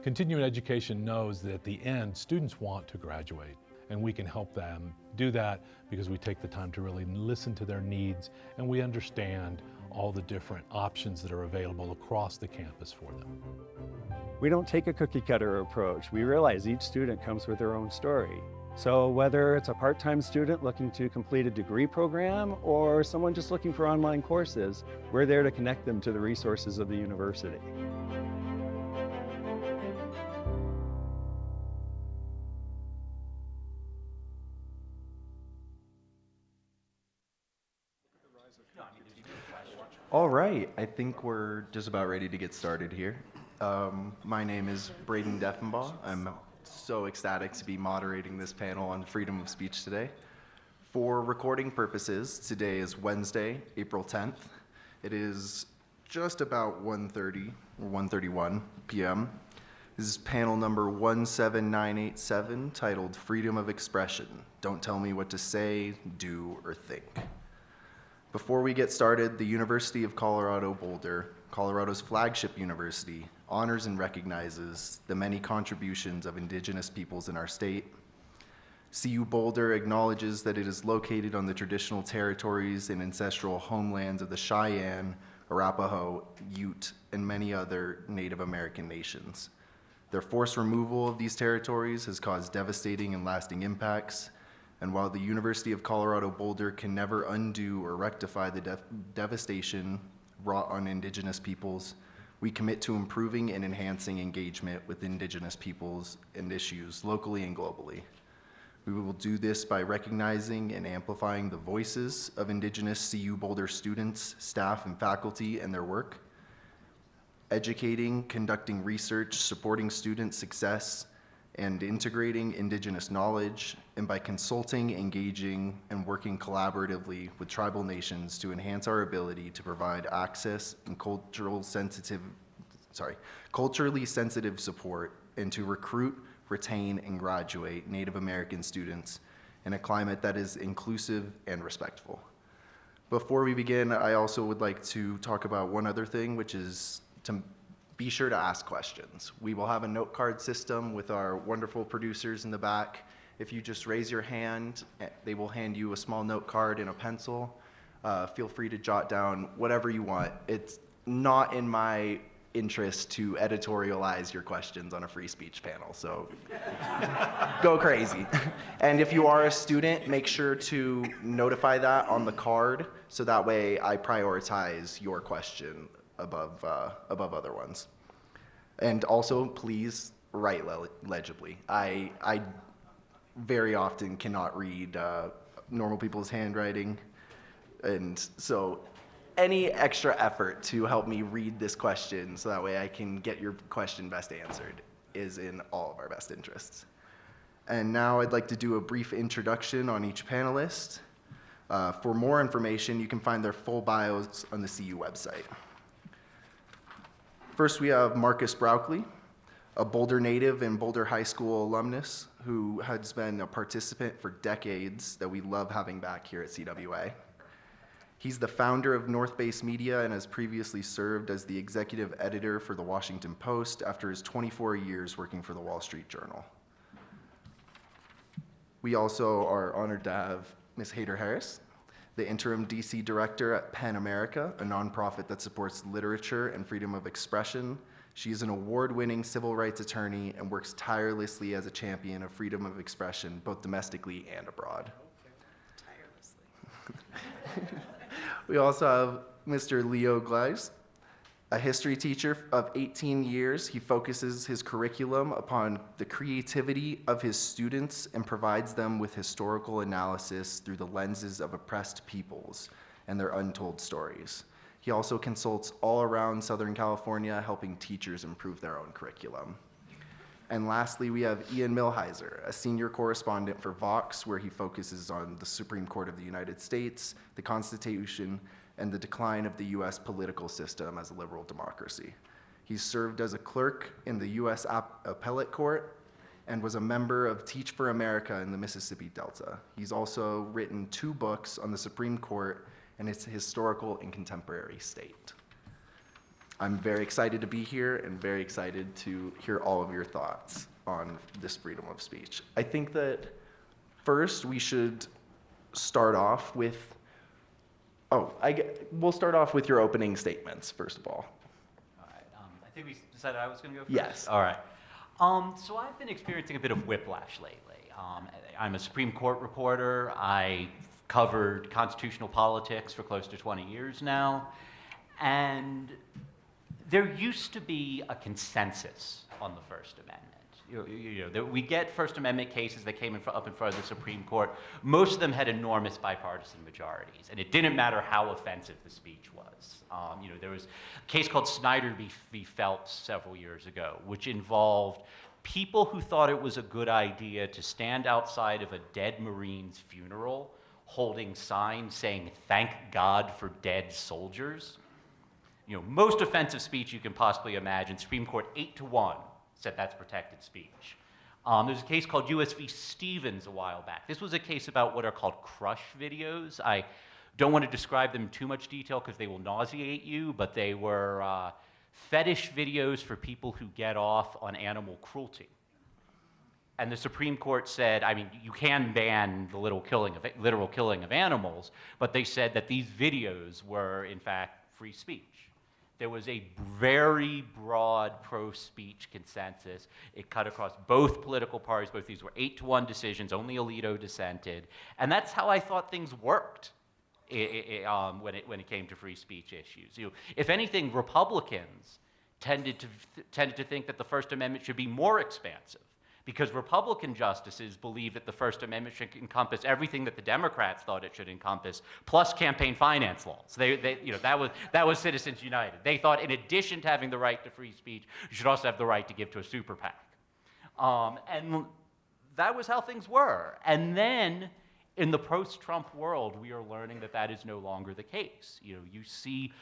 Continuing education knows that at the end, students want to graduate, and we can help them do that because we take the time to really listen to their needs and we understand all the different options that are available across the campus for them. We don't take a cookie cutter approach. We realize each student comes with their own story. So whether it's a part-time student looking to complete a degree program or someone just looking for online courses, we're there to connect them to the resources of the university. All right, I think we're just about ready to get started here. My name is Braden Deffenbaugh. I'm so ecstatic to be moderating this panel on freedom of speech today. For recording purposes, today is Wednesday, April 10th. It is just about 1:30 or 1:31 p.m. This is panel number 17987, titled Freedom of Expression. Don't tell me what to say, do, or think. Before we get started, the University of Colorado Boulder, Colorado's flagship university, honors and recognizes the many contributions of Indigenous peoples in our state. CU Boulder acknowledges that it is located on the traditional territories and ancestral homelands of the Cheyenne, Arapaho, Ute, and many other Native American nations. Their forced removal of these territories has caused devastating and lasting impacts. And while the University of Colorado Boulder can never undo or rectify the devastation wrought on Indigenous peoples, we commit to improving and enhancing engagement with Indigenous peoples and issues locally and globally. We will do this by recognizing and amplifying the voices of Indigenous CU Boulder students, staff, and faculty and their work, educating, conducting research, supporting student success, and integrating Indigenous knowledge, and by consulting, engaging, and working collaboratively with tribal nations to enhance our ability to provide access and culturally sensitive support, and to recruit, retain, and graduate Native American students in a climate that is inclusive and respectful. Before we begin, I also would like to talk about one other thing, which is to be sure to ask questions. We will have a note card system with our wonderful producers in the back. If you just raise your hand, they will hand you a small note card and a pencil. Feel free to jot down whatever you want. It's not in my interest to editorialize your questions on a free speech panel, so go crazy. And if you are a student, make sure to notify that on the card, so that way I prioritize your question above other ones. And also, please write legibly. I very often cannot read normal people's handwriting, and so any extra effort to help me read this question so that way I can get your question best answered is in all of our best interests. And now I'd like to do a brief introduction on each panelist. For more information, you can find their full bios on the CU website. First, we have Marcus Brauckley, a Boulder native and Boulder High School alumnus who has been a participant for decades that we love having back here at CWA. He's the founder of North Base Media and has previously served as the executive editor for the Washington Post after his 24 years working for the Wall Street Journal. We also are honored to have Ms. Hayter Harris, the interim DC director at PEN America, a nonprofit that supports literature and freedom of expression. She is an award-winning civil rights attorney and works tirelessly as a champion of freedom of expression, both domestically and abroad. Tirelessly. We also have Mr. Leo Glaze, a history teacher of 18 years. He focuses his curriculum upon the creativity of his students and provides them with historical analysis through the lenses of oppressed peoples and their untold stories. He also consults all around Southern California, helping teachers improve their own curriculum. And lastly, we have Ian Millhiser, a senior correspondent for Vox, where he focuses on the Supreme Court of the United States, the Constitution, and the decline of the US political system as a liberal democracy. He served as a clerk in the US Appellate Court and was a member of Teach for America in the Mississippi Delta. He's also written 2 books on the Supreme Court and its historical and contemporary state. I'm very excited to be here and very excited to hear all of your thoughts on this freedom of speech. I think that first we should start off with, we'll start off with your opening statements, first of all. All right. I think we decided I was going to go first? Yes. All right. So I've been experiencing a bit of whiplash lately. I'm a Supreme Court reporter. I covered constitutional politics for close to 20 years now. And there used to be a consensus on the First Amendment. We get First Amendment cases that came up in front of the Supreme Court. Most of them had enormous bipartisan majorities, and it didn't matter how offensive the speech was. There was a case called Snyder v. Phelps several years ago, which involved people who thought it was a good idea to stand outside of a dead Marine's funeral holding signs saying, "Thank God for dead soldiers." Most offensive speech you can possibly imagine. Supreme Court 8-1 said that's protected speech. There's a case called U.S. v. Stevens a while back. This was a case about what are called crush videos. I don't want to describe them in too much detail because they will nauseate you, but they were fetish videos for people who get off on animal cruelty. And the Supreme Court said, you can ban the literal killing of animals, but they said that these videos were, in fact, free speech. There was a very broad pro-speech consensus. It cut across both political parties. Both these were 8-1 decisions. Only Alito dissented. And that's how I thought things worked when it came to free speech issues. If anything, Republicans tended to think that the First Amendment should be more expansive, because Republican justices believe that the First Amendment should encompass everything that the Democrats thought it should encompass, plus campaign finance laws. That was Citizens United. They thought in addition to having the right to free speech, you should also have the right to give to a super PAC. And that was how things were. And then in the post-Trump world, we are learning that that is no longer the case. You see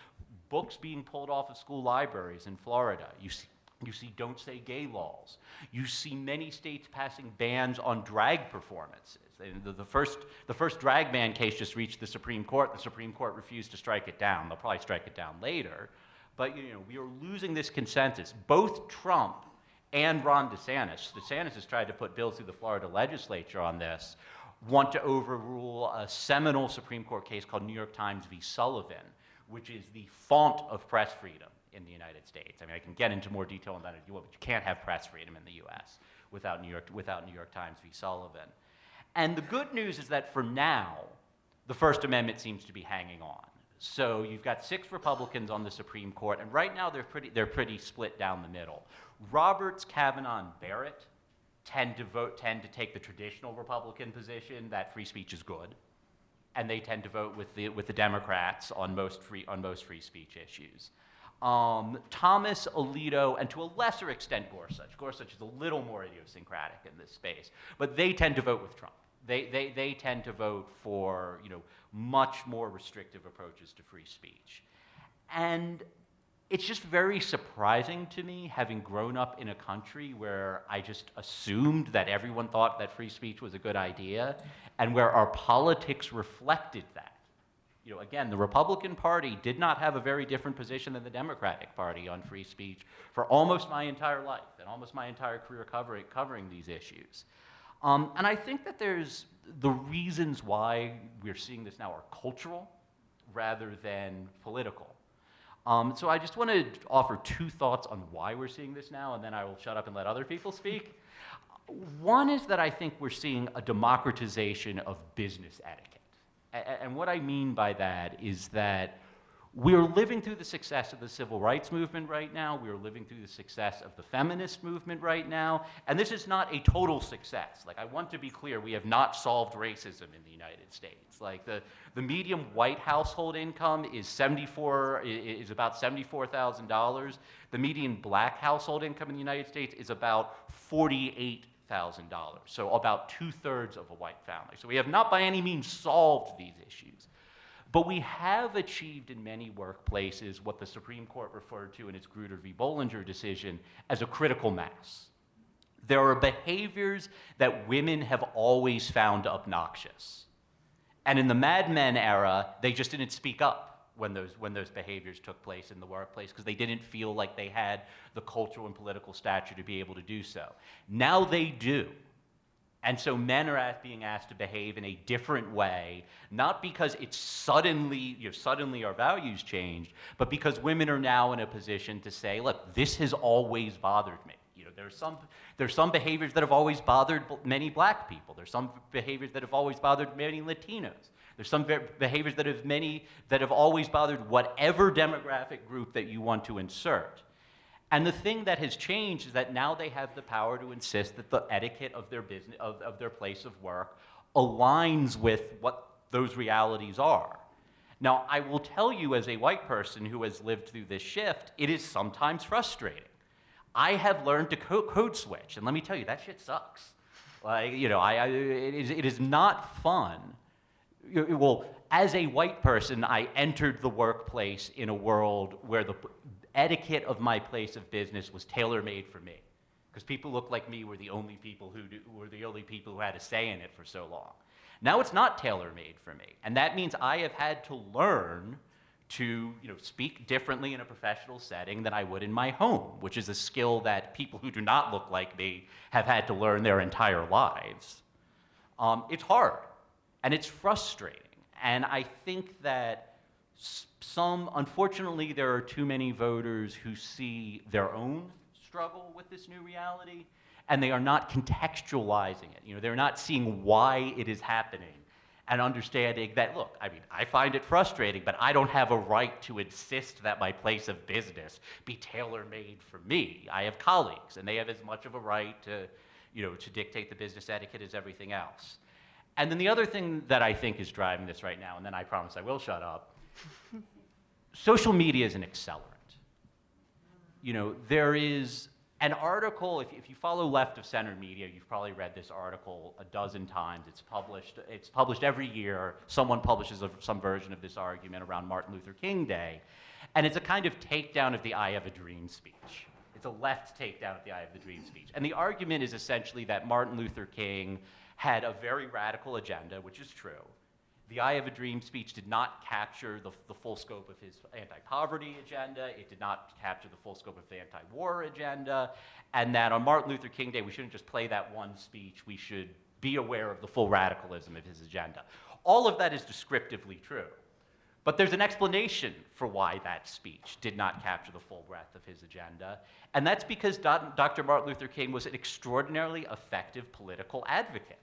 books being pulled off of school libraries in Florida. You see don't say gay laws. You see many states passing bans on drag performances. The first drag ban case just reached the Supreme Court. The Supreme Court refused to strike it down. They'll probably strike it down later. But we are losing this consensus. Both Trump and Ron DeSantis has tried to put bills through the Florida legislature on this, want to overrule a seminal Supreme Court case called New York Times v. Sullivan, which is the font of press freedom in the United States. I can get into more detail on that if you want, but you can't have press freedom in the U.S. without New York Times v. Sullivan. And the good news is that for now, the First Amendment seems to be hanging on. So you've got 6 Republicans on the Supreme Court, and right now they're pretty split down the middle. Roberts, Kavanaugh, and Barrett tend to take the traditional Republican position that free speech is good, and they tend to vote with the Democrats on most free speech issues. Thomas, Alito, and to a lesser extent Gorsuch. Gorsuch is a little more idiosyncratic in this space, but they tend to vote with Trump. They tend to vote for much more restrictive approaches to free speech. And it's just very surprising to me, having grown up in a country where I just assumed that everyone thought that free speech was a good idea, and where our politics reflected that. Again, the Republican Party did not have a very different position than the Democratic Party on free speech for almost my entire life and almost my entire career covering these issues. And I think that the reasons why we're seeing this now are cultural rather than political. So I just want to offer 2 thoughts on why we're seeing this now, and then I will shut up and let other people speak. One is that I think we're seeing a democratization of business etiquette. And what I mean by that is that we're living through the success of the civil rights movement right now. We're living through the success of the feminist movement right now. And this is not a total success. I want to be clear, we have not solved racism in the United States. The median white household income is about $74,000. The median black household income in the United States is about $48,000. So about 2/3 of a white family. So we have not by any means solved these issues. But we have achieved in many workplaces what the Supreme Court referred to in its Grutter v. Bollinger decision as a critical mass. There are behaviors that women have always found obnoxious. And in the Mad Men era, they just didn't speak up when those behaviors took place in the workplace because they didn't feel like they had the cultural and political stature to be able to do so. Now they do. And so men are being asked to behave in a different way, not because it's suddenly our values changed, but because women are now in a position to say, look, this has always bothered me. There's some behaviors that have always bothered many black people. There's some behaviors that have always bothered many Latinos. There's some behaviors that have always bothered whatever demographic group that you want to insert. And the thing that has changed is that now they have the power to insist that the etiquette of their business, of their place of work, aligns with what those realities are. Now, I will tell you as a white person who has lived through this shift, it is sometimes frustrating. I have learned to code switch, and let me tell you, that shit sucks. Like, it is not fun. Well, as a white person, I entered the workplace in a world where the etiquette of my place of business was tailor-made for me, because people looked like me were the only people who had a say in it for so long. Now it's not tailor-made for me, and that means I have had to learn to speak differently in a professional setting than I would in my home, which is a skill that people who do not look like me have had to learn their entire lives. It's hard, and it's frustrating, and I think that unfortunately, there are too many voters who see their own struggle with this new reality, and they are not contextualizing it. They're not seeing why it is happening and understanding that, look, I find it frustrating, but I don't have a right to insist that my place of business be tailor-made for me. I have colleagues, and they have as much of a right to dictate the business etiquette as everything else. And then the other thing that I think is driving this right now, and then I promise I will shut up, social media is an accelerant. There is an article, if you follow left of center media, you've probably read this article a dozen times. It's published every year. Someone publishes some version of this argument around Martin Luther King Day. And it's a kind of takedown of the I Have a Dream speech. It's a left takedown of the I Have a Dream speech. And the argument is essentially that Martin Luther King had a very radical agenda, which is true. The I Have a Dream speech did not capture the full scope of his anti-poverty agenda. It did not capture the full scope of the anti-war agenda. And that on Martin Luther King Day, we shouldn't just play that one speech. We should be aware of the full radicalism of his agenda. All of that is descriptively true. But there's an explanation for why that speech did not capture the full breadth of his agenda. And that's because Dr. Martin Luther King was an extraordinarily effective political advocate.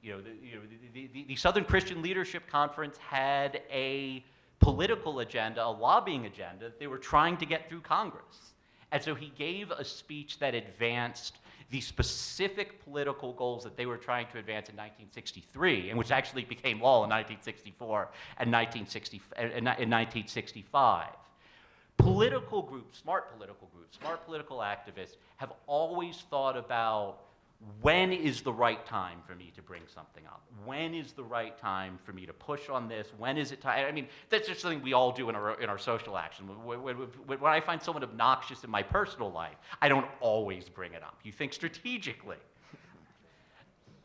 The Southern Christian Leadership Conference had a political agenda, a lobbying agenda that they were trying to get through Congress. And so he gave a speech that advanced the specific political goals that they were trying to advance in 1963, and which actually became law in 1964 and 1965. Political groups, smart political activists have always thought about when is the right time for me to bring something up? When is the right time for me to push on this? When is it time? That's just something we all do in our social action. When I find someone obnoxious in my personal life, I don't always bring it up. You think strategically.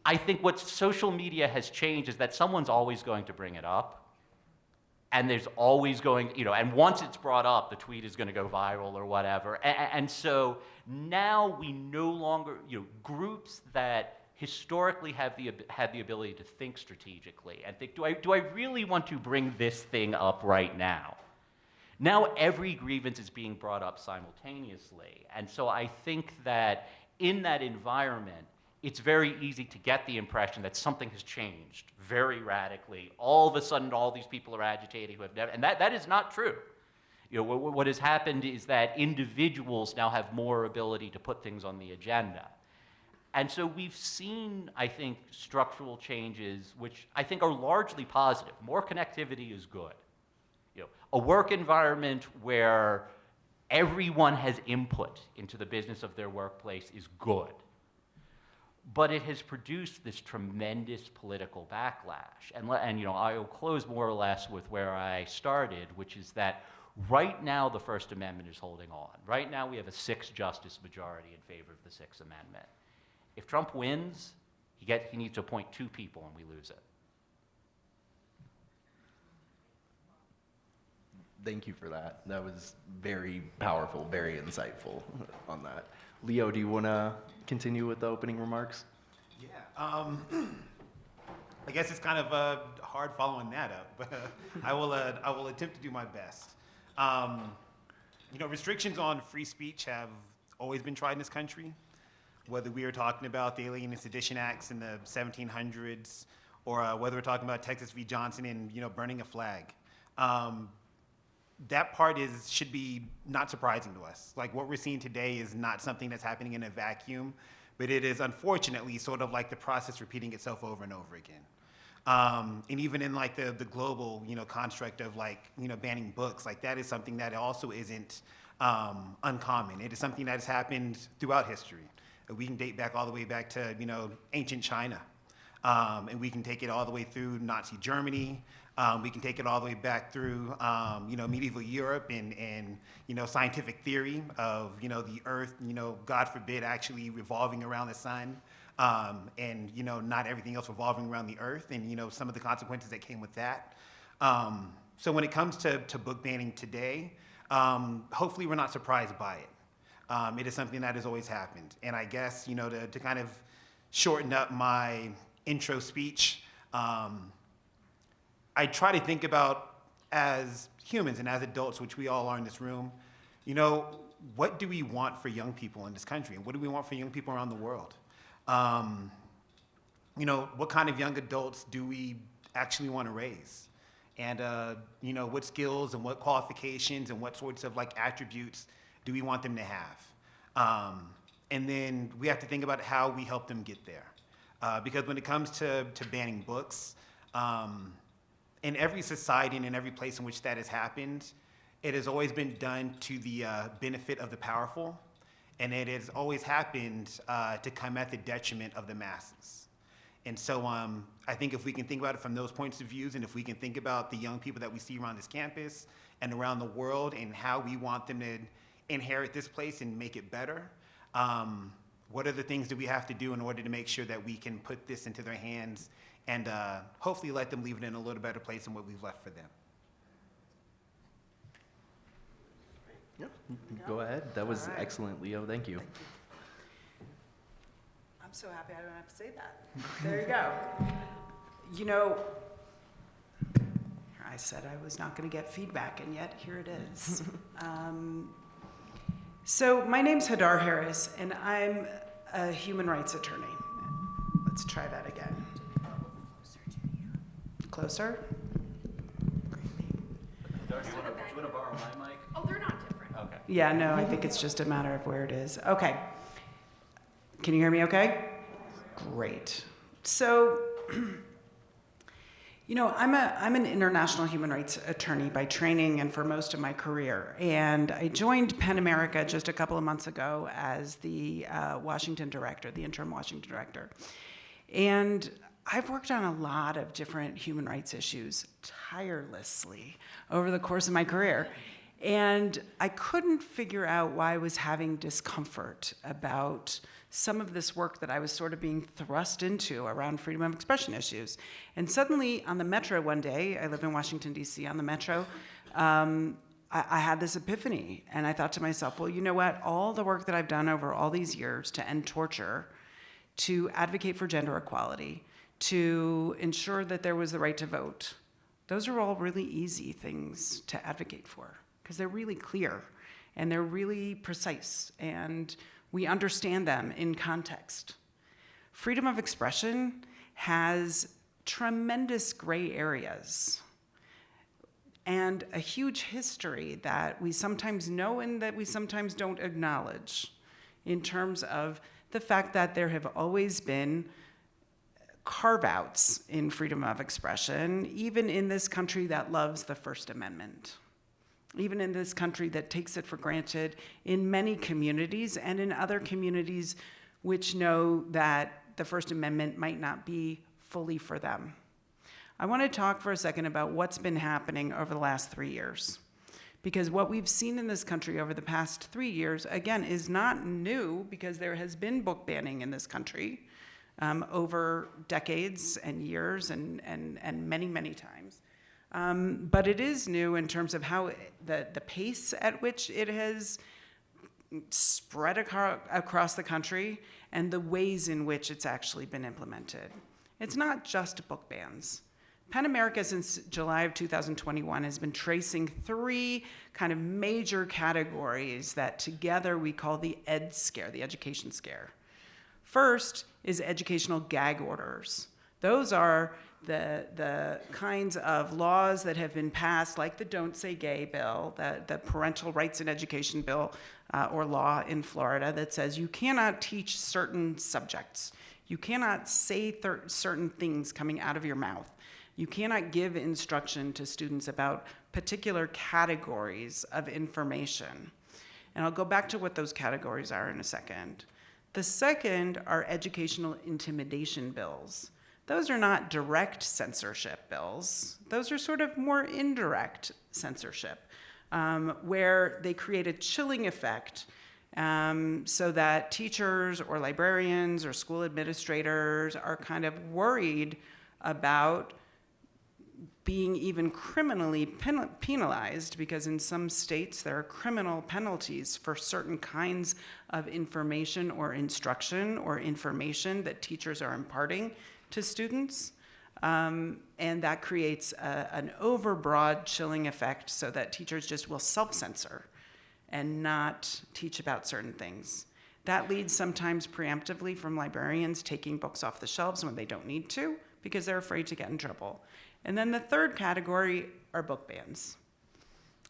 I think what social media has changed is that someone's always going to bring it up. And there's always going, and once it's brought up, the tweet is going to go viral or whatever. And so now we no longer, groups that historically had the ability to think strategically and think, do I really want to bring this thing up right now? Now every grievance is being brought up simultaneously. And so I think that in that environment, it's very easy to get the impression that something has changed very radically. All of a sudden, all these people are agitating who have never, and that is not true. What has happened is that individuals now have more ability to put things on the agenda. And so we've seen, I think, structural changes, which I think are largely positive. More connectivity is good. A work environment where everyone has input into the business of their workplace is good. But it has produced this tremendous political backlash. And I'll close more or less with where I started, which is that right now the First Amendment is holding on. Right now we have a 6-justice majority in favor of the Sixth Amendment. If Trump wins, he needs to appoint 2 people and we lose it. Thank you for that. That was very powerful, very insightful on that. Leo, do you want to continue with the opening remarks? Yeah. I guess it's kind of hard following that up, but I will attempt to do my best. Restrictions on free speech have always been tried in this country, whether we are talking about the Alien and Sedition Acts in the 1700s, or whether we're talking about Texas v. Johnson and burning a flag. That part should be not surprising to us. Like, what we're seeing today is not something that's happening in a vacuum, but it is unfortunately sort of like the process repeating itself over and over again. And even in like the global construct of banning books, like that is something that also isn't uncommon. It is something that has happened throughout history. We can date back all the way back to ancient China, and we can take it all the way through Nazi Germany. We can take it all the way back through, medieval Europe and scientific theory of, the earth, God forbid, actually revolving around the sun, and, not everything else revolving around the earth, and, some of the consequences that came with that. So when it comes to book banning today, hopefully we're not surprised by it. It is something that has always happened. And I guess, to kind of shorten up my intro speech, I try to think about, as humans and as adults, which we all are in this room, what do we want for young people in this country? And what do we want for young people around the world? What kind of young adults do we actually want to raise? And, what skills and what qualifications and what sorts of attributes do we want them to have? And then we have to think about how we help them get there. Because when it comes to banning books, in every society and in every place in which that has happened, it has always been done to the benefit of the powerful, and it has always happened to come at the detriment of the masses. And so I think if we can think about it from those points of views, and if we can think about the young people that we see around this campus and around the world and how we want them to inherit this place and make it better, what are the things that we have to do in order to make sure that we can put this into their hands and hopefully let them leave it in a little better place than what we've left for them. Yep. Go ahead. That was excellent, Leo. Thank you. Thank you. I'm so happy I don't have to say that. There you go. I said I was not going to get feedback, and yet here it is. So my name's Hadar Harris, and I'm a human rights attorney. Let's try that again. Closer? Do you want to borrow my mic? Oh, they're not different. Okay. Yeah, no, I think it's just a matter of where it is. Okay. Can you hear me okay? Great. So, I'm an international human rights attorney by training and for most of my career. And I joined PEN America just a couple of months ago as the Washington director, the interim Washington director. And I've worked on a lot of different human rights issues tirelessly over the course of my career. And I couldn't figure out why I was having discomfort about some of this work that I was sort of being thrust into around freedom of expression issues. And suddenly on the Metro one day, I live in Washington, D.C., on the Metro, I had this epiphany. And I thought to myself, well, you know what? All the work that I've done over all these years to end torture, to advocate for gender equality, to ensure that there was the right to vote, those are all really easy things to advocate for because they're really clear and they're really precise and we understand them in context. Freedom of expression has tremendous gray areas and a huge history that we sometimes know and that we sometimes don't acknowledge in terms of the fact that there have always been carve-outs in freedom of expression, even in this country that loves the First Amendment, even in this country that takes it for granted in many communities and in other communities which know that the First Amendment might not be fully for them. I want to talk for a second about what's been happening over the last 3 years. Because what we've seen in this country over the past 3 years, again, is not new because there has been book banning in this country over decades and years and many, many times. But it is new in terms of how the pace at which it has spread across the country and the ways in which it's actually been implemented. It's not just book bans. PEN America, since July of 2021, has been tracing 3 kind of major categories that together we call the ed scare, the education scare. First is educational gag orders. Those are the kinds of laws that have been passed, like the Don't Say Gay bill, the Parental Rights in Education bill or law in Florida that says you cannot teach certain subjects. You cannot say certain things coming out of your mouth. You cannot give instruction to students about particular categories of information. And I'll go back to what those categories are in a second. The second are educational intimidation bills. Those are not direct censorship bills. Those are sort of more indirect censorship, where they create a chilling effect so that teachers or librarians or school administrators are kind of worried about being even criminally penalized, because in some states there are criminal penalties for certain kinds of information or instruction or information that teachers are imparting to students. And that creates an overbroad chilling effect so that teachers just will self-censor and not teach about certain things. That leads sometimes preemptively from librarians taking books off the shelves when they don't need to because they're afraid to get in trouble. And then the third category are book bans.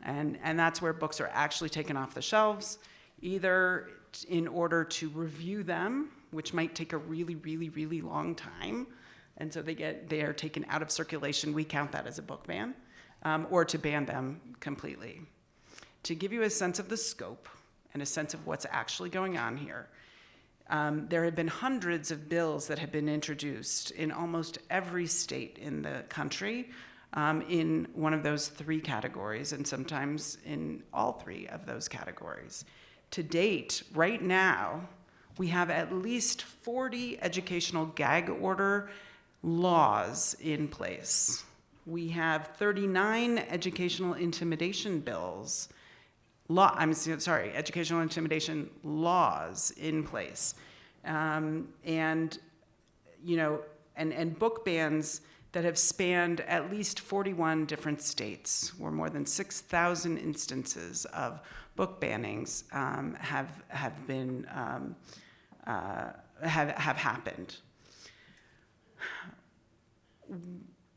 And that's where books are actually taken off the shelves, either in order to review them, which might take a really, really, really long time. And so they are taken out of circulation. We count that as a book ban, or to ban them completely. To give you a sense of the scope and a sense of what's actually going on here, there have been hundreds of bills that have been introduced in almost every state in the country in one of those 3 categories, and sometimes in all 3 of those categories. To date, right now, we have at least 40 educational gag order laws in place. We have 39 educational intimidation bills, educational intimidation laws in place. And book bans that have spanned at least 41 different states, where more than 6,000 instances of book bannings have happened.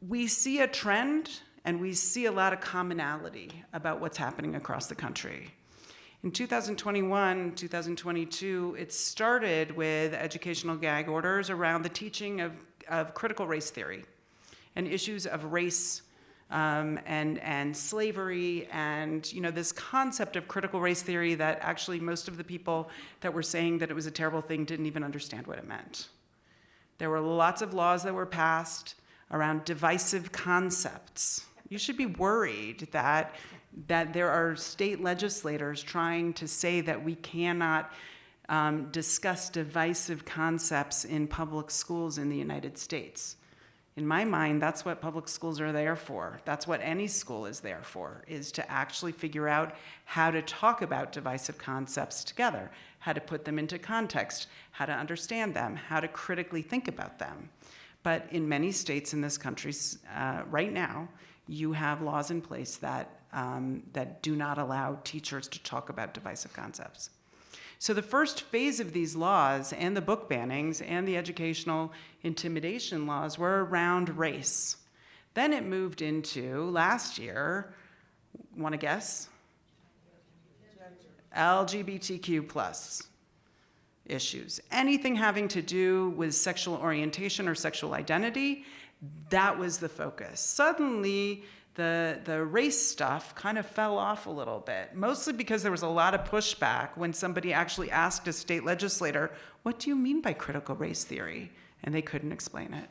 We see a trend, and we see a lot of commonality about what's happening across the country. In 2021, 2022, it started with educational gag orders around the teaching of critical race theory and issues of race and slavery, and this concept of critical race theory that actually most of the people that were saying that it was a terrible thing didn't even understand what it meant. There were lots of laws that were passed around divisive concepts. You should be worried that there are state legislators trying to say that we cannot discuss divisive concepts in public schools in the United States. In my mind, that's what public schools are there for. That's what any school is there for, is to actually figure out how to talk about divisive concepts together, how to put them into context, how to understand them, how to critically think about them. But in many states in this country, right now, you have laws in place that do not allow teachers to talk about divisive concepts. So the first phase of these laws and the book bannings and the educational intimidation laws were around race. Then it moved into, last year, want to guess? LGBTQ plus issues. Anything having to do with sexual orientation or sexual identity, that was the focus. Suddenly, the race stuff kind of fell off a little bit, mostly because there was a lot of pushback when somebody actually asked a state legislator, what do you mean by critical race theory? And they couldn't explain it.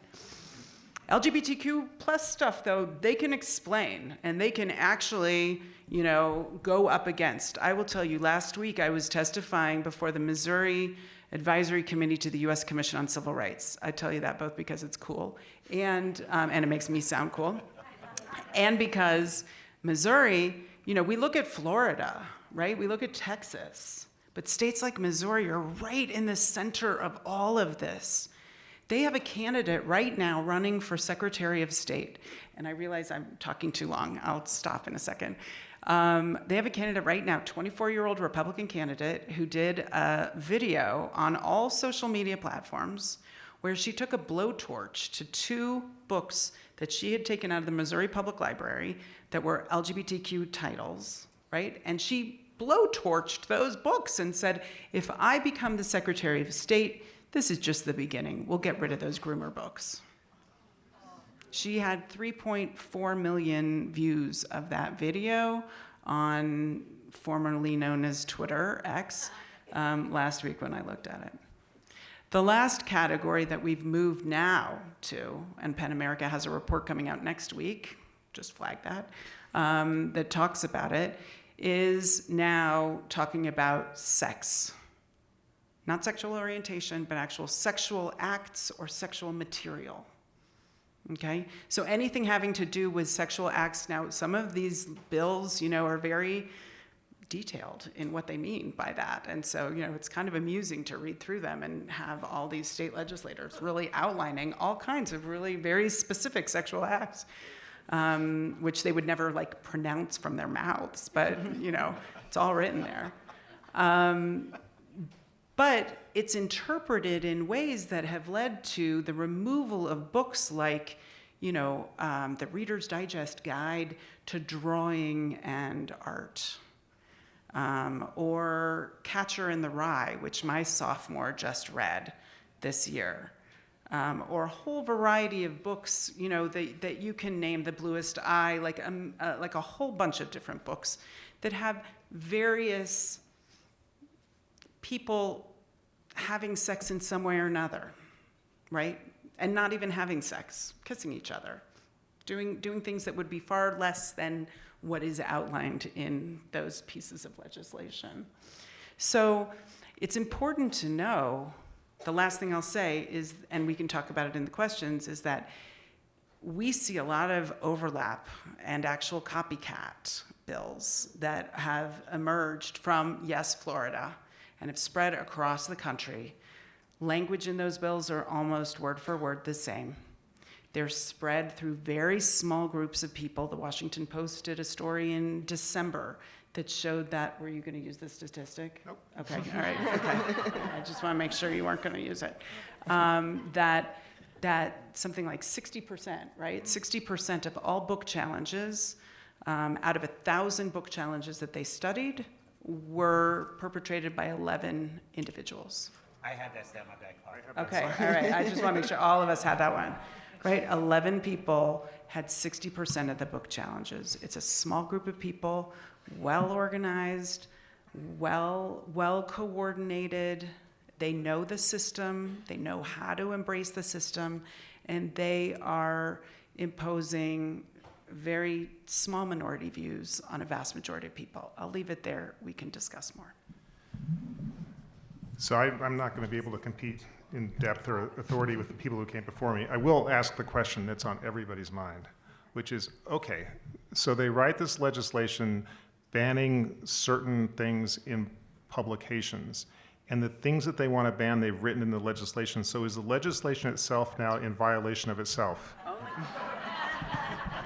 LGBTQ plus stuff, though, they can explain, and they can actually, go up against. I will tell you, last week I was testifying before the Missouri Advisory Committee to the U.S. Commission on Civil Rights. I tell you that both because it's cool and it makes me sound cool. And because Missouri, we look at Florida, right? We look at Texas, but states like Missouri are right in the center of all of this. They have a candidate right now running for Secretary of State. And I realize I'm talking too long. I'll stop in a second. They have a candidate right now, 24-year-old Republican candidate, who did a video on all social media platforms where she took a blowtorch to 2 books that she had taken out of the Missouri Public Library that were LGBTQ titles, right? And she blowtorched those books and said, if I become the Secretary of State, this is just the beginning. We'll get rid of those groomer books. She had 3.4 million views of that video on formerly known as Twitter, X, last week when I looked at it. The last category that we've moved now to, and PEN America has a report coming out next week, just flag that, that talks about it, is now talking about sex. Not sexual orientation, but actual sexual acts or sexual material. Okay? So anything having to do with sexual acts, now some of these bills, are very detailed in what they mean by that. And so, it's kind of amusing to read through them and have all these state legislators really outlining all kinds of really very specific sexual acts, which they would never pronounce from their mouths, but it's all written there. But it's interpreted in ways that have led to the removal of books like, the Reader's Digest Guide to Drawing and Art, or Catcher in the Rye, which my sophomore just read this year, or a whole variety of books, that you can name, The Bluest Eye, like a whole bunch of different books that have various people having sex in some way or another, right? And not even having sex, kissing each other, doing things that would be far less than what is outlined in those pieces of legislation. So it's important to know, the last thing I'll say is, and we can talk about it in the questions, is that we see a lot of overlap and actual copycat bills that have emerged from, yes, Florida, and have spread across the country. Language in those bills are almost word for word the same. They're spread through very small groups of people. The Washington Post did a story in December that showed that, were you going to use the statistic? Nope. Okay, all right, okay. I just want to make sure you weren't going to use it. That something like 60%, right? 60% of all book challenges, out of 1,000 book challenges that they studied, were perpetrated by 11 individuals. I had that stat in my back pocket. Okay, all right. I just want to make sure all of us had that one, right? 11 people had 60% of the book challenges. It's a small group of people, well organized, well coordinated. They know the system. They know how to embrace the system, and they are imposing very small minority views on a vast majority of people. I'll leave it there. We can discuss more. So I'm not going to be able to compete in depth or authority with the people who came before me. I will ask the question that's on everybody's mind, which is, okay, so they write this legislation banning certain things in publications, and the things that they want to ban, they've written in the legislation. So is the legislation itself now in violation of itself?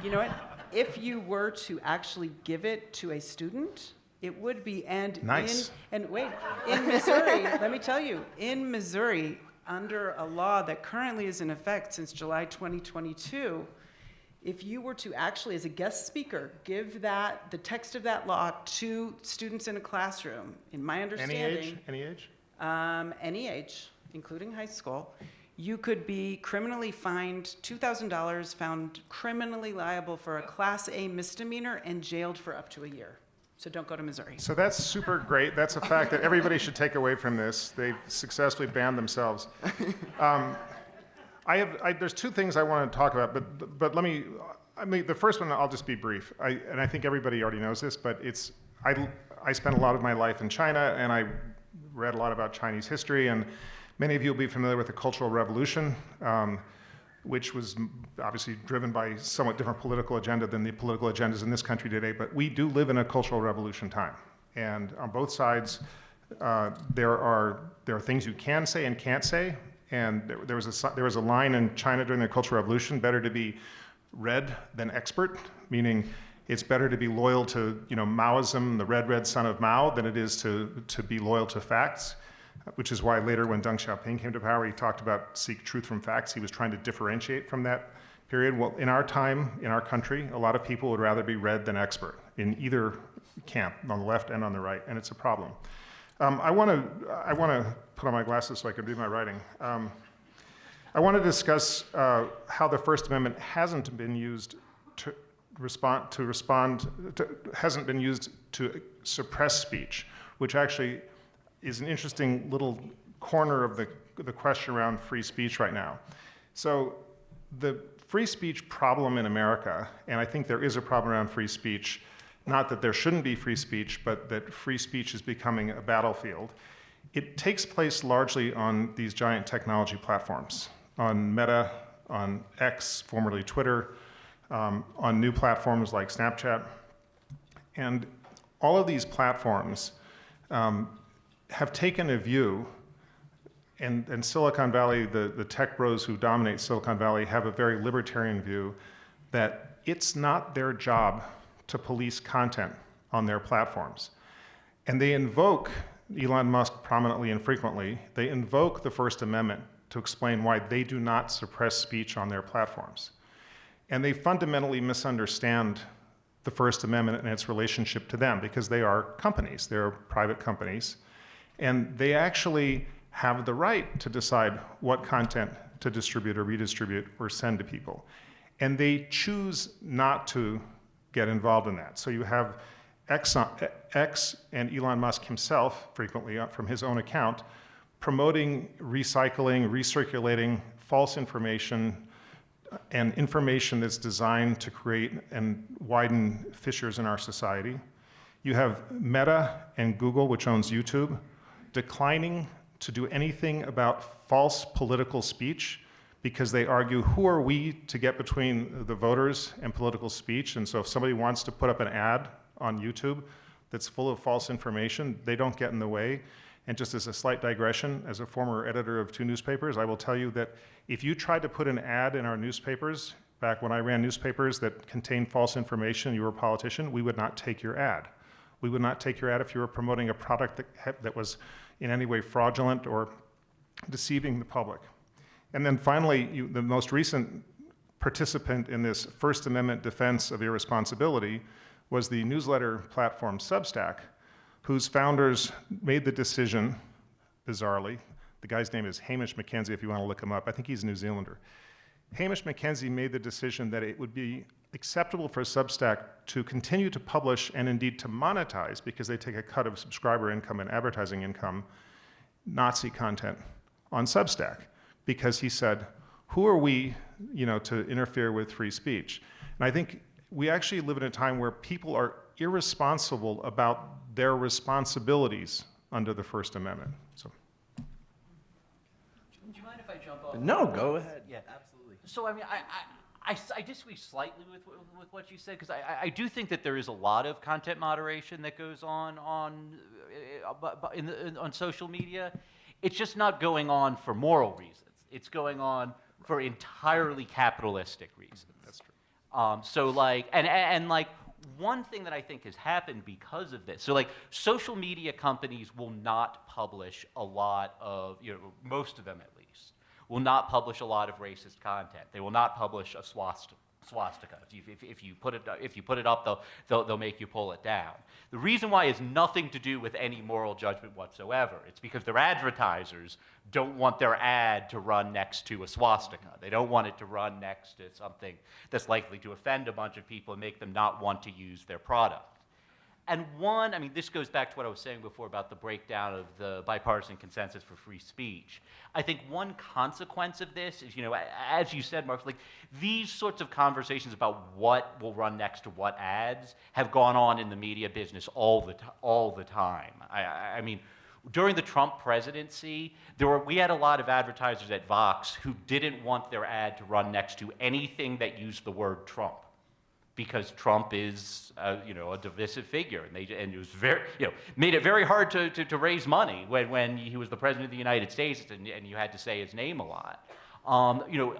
You know what? If you were to actually give it to a student, it would be, Nice. in Missouri, let me tell you, in Missouri, under a law that currently is in effect since July 2022, if you were to actually, as a guest speaker, give the text of that law to students in a classroom, in my understanding, Any age? any age, including high school, you could be criminally fined $2,000, found criminally liable for a Class A misdemeanor, and jailed for up to a year. So don't go to Missouri. So that's super great. That's a fact that everybody should take away from this. They've successfully banned themselves. There's 2 things I want to talk about, but the first one, I'll just be brief. And I think everybody already knows this, but I spent a lot of my life in China, and I read a lot about Chinese history, and many of you will be familiar with the Cultural Revolution. which was obviously driven by somewhat different political agenda than the political agendas in this country today. But we do live in a cultural revolution time. And on both sides, there are things you can say and can't say. And there was a line in China during the Cultural Revolution: better to be read than expert, meaning it's better to be loyal to Maoism, the red son of Mao, than it is to be loyal to facts. Which is why later, when Deng Xiaoping came to power, he talked about seek truth from facts. He was trying to differentiate from that period. Well, in our time, in our country, a lot of people would rather be read than expert in either camp, on the left and on the right, and it's a problem. I want to put on my glasses so I can read my writing. I want to discuss how the First Amendment hasn't been used to hasn't been used to suppress speech, which actually is an interesting little corner of the question around free speech right now. So the free speech problem in America, and I think there is a problem around free speech, not that there shouldn't be free speech, but that free speech is becoming a battlefield. It takes place largely on these giant technology platforms, on Meta, on X, formerly Twitter, on new platforms like Snapchat. And all of these platforms have taken a view, and Silicon Valley, the tech bros who dominate Silicon Valley have a very libertarian view that it's not their job to police content on their platforms. And they invoke, Elon Musk prominently and frequently, they invoke the First Amendment to explain why they do not suppress speech on their platforms. And they fundamentally misunderstand the First Amendment and its relationship to them, because they are companies, they're private companies, and they actually have the right to decide what content to distribute or redistribute or send to people. And they choose not to get involved in that. So you have X and Elon Musk himself, frequently from his own account, promoting recycling, recirculating false information, and information that's designed to create and widen fissures in our society. You have Meta and Google, which owns YouTube, declining to do anything about false political speech, because they argue, who are we to get between the voters and political speech? And so if somebody wants to put up an ad on YouTube that's full of false information, they don't get in the way. And just as a slight digression, as a former editor of 2 newspapers, I will tell you that if you tried to put an ad in our newspapers, back when I ran newspapers that contained false information, you were a politician, we would not take your ad. We would not take your ad if you were promoting a product that was in any way fraudulent or deceiving the public. And then finally, the most recent participant in this First Amendment defense of irresponsibility was the newsletter platform Substack, whose founders made the decision, bizarrely, the guy's name is Hamish McKenzie, if you want to look him up. I think he's a New Zealander. Hamish McKenzie made the decision that it would be acceptable for Substack to continue to publish and indeed to monetize, because they take a cut of subscriber income and advertising income, Nazi content on Substack. Because he said, who are we, to interfere with free speech? And I think we actually live in a time where people are irresponsible about their responsibilities under the First Amendment. So. Do you mind if I jump off? No, go ahead. Yeah, absolutely. So I mean, I disagree slightly with what you said, because I do think that there is a lot of content moderation that goes on social media. It's just not going on for moral reasons. It's going on for entirely capitalistic reasons. That's true. So like, and like, one thing that I think has happened because of this, so like social media companies will not publish a lot of, most of them at least, will not publish a lot of racist content. They will not publish a swastika. If you put it up, they'll make you pull it down. The reason why is nothing to do with any moral judgment whatsoever. It's because their advertisers don't want their ad to run next to a swastika. They don't want it to run next to something that's likely to offend a bunch of people and make them not want to use their product. And this goes back to what I was saying before about the breakdown of the bipartisan consensus for free speech. I think one consequence of this is, as you said, Mark, like these sorts of conversations about what will run next to what ads have gone on in the media business all the time. I mean, During the Trump presidency, we had a lot of advertisers at Vox who didn't want their ad to run next to anything that used the word Trump, because Trump is, a divisive figure, and it was very, made it very hard to raise money when he was the president of the United States, and you had to say his name a lot.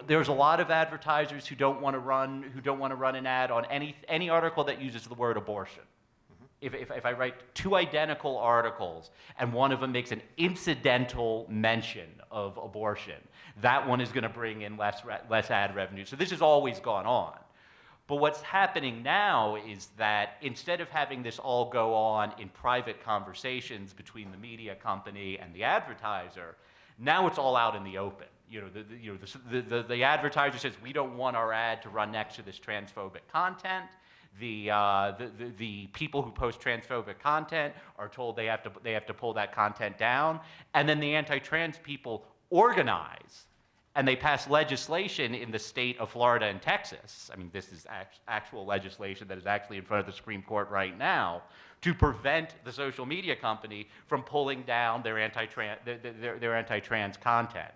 There's a lot of advertisers who don't want to run an ad on any article that uses the word abortion. If I write 2 identical articles and one of them makes an incidental mention of abortion, that one is going to bring in less ad revenue. So this has always gone on. But what's happening now is that instead of having this all go on in private conversations between the media company and the advertiser, now it's all out in the open. The advertiser says, we don't want our ad to run next to this transphobic content. The people who post transphobic content are told they have to pull that content down, and then the anti-trans people organize, and they pass legislation in the state of Florida and Texas. I mean, this is actual legislation that is actually in front of the Supreme Court right now, to prevent the social media company from pulling down their anti-trans content.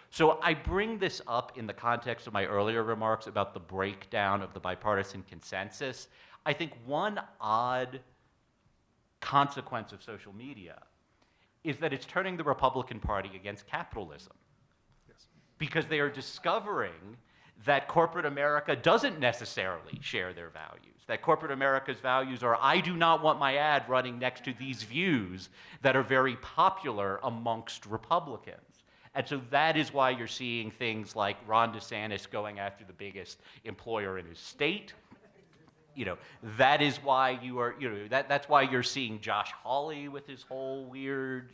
So I bring this up in the context of my earlier remarks about the breakdown of the bipartisan consensus. I think one odd consequence of social media is that it's turning the Republican Party against capitalism. Yes. Because they are discovering that corporate America doesn't necessarily share their values, that corporate America's values are, I do not want my ad running next to these views that are very popular amongst Republicans. And so that is why you're seeing things like Ron DeSantis going after the biggest employer in his state. That is why that's why you're seeing Josh Hawley with his whole weird,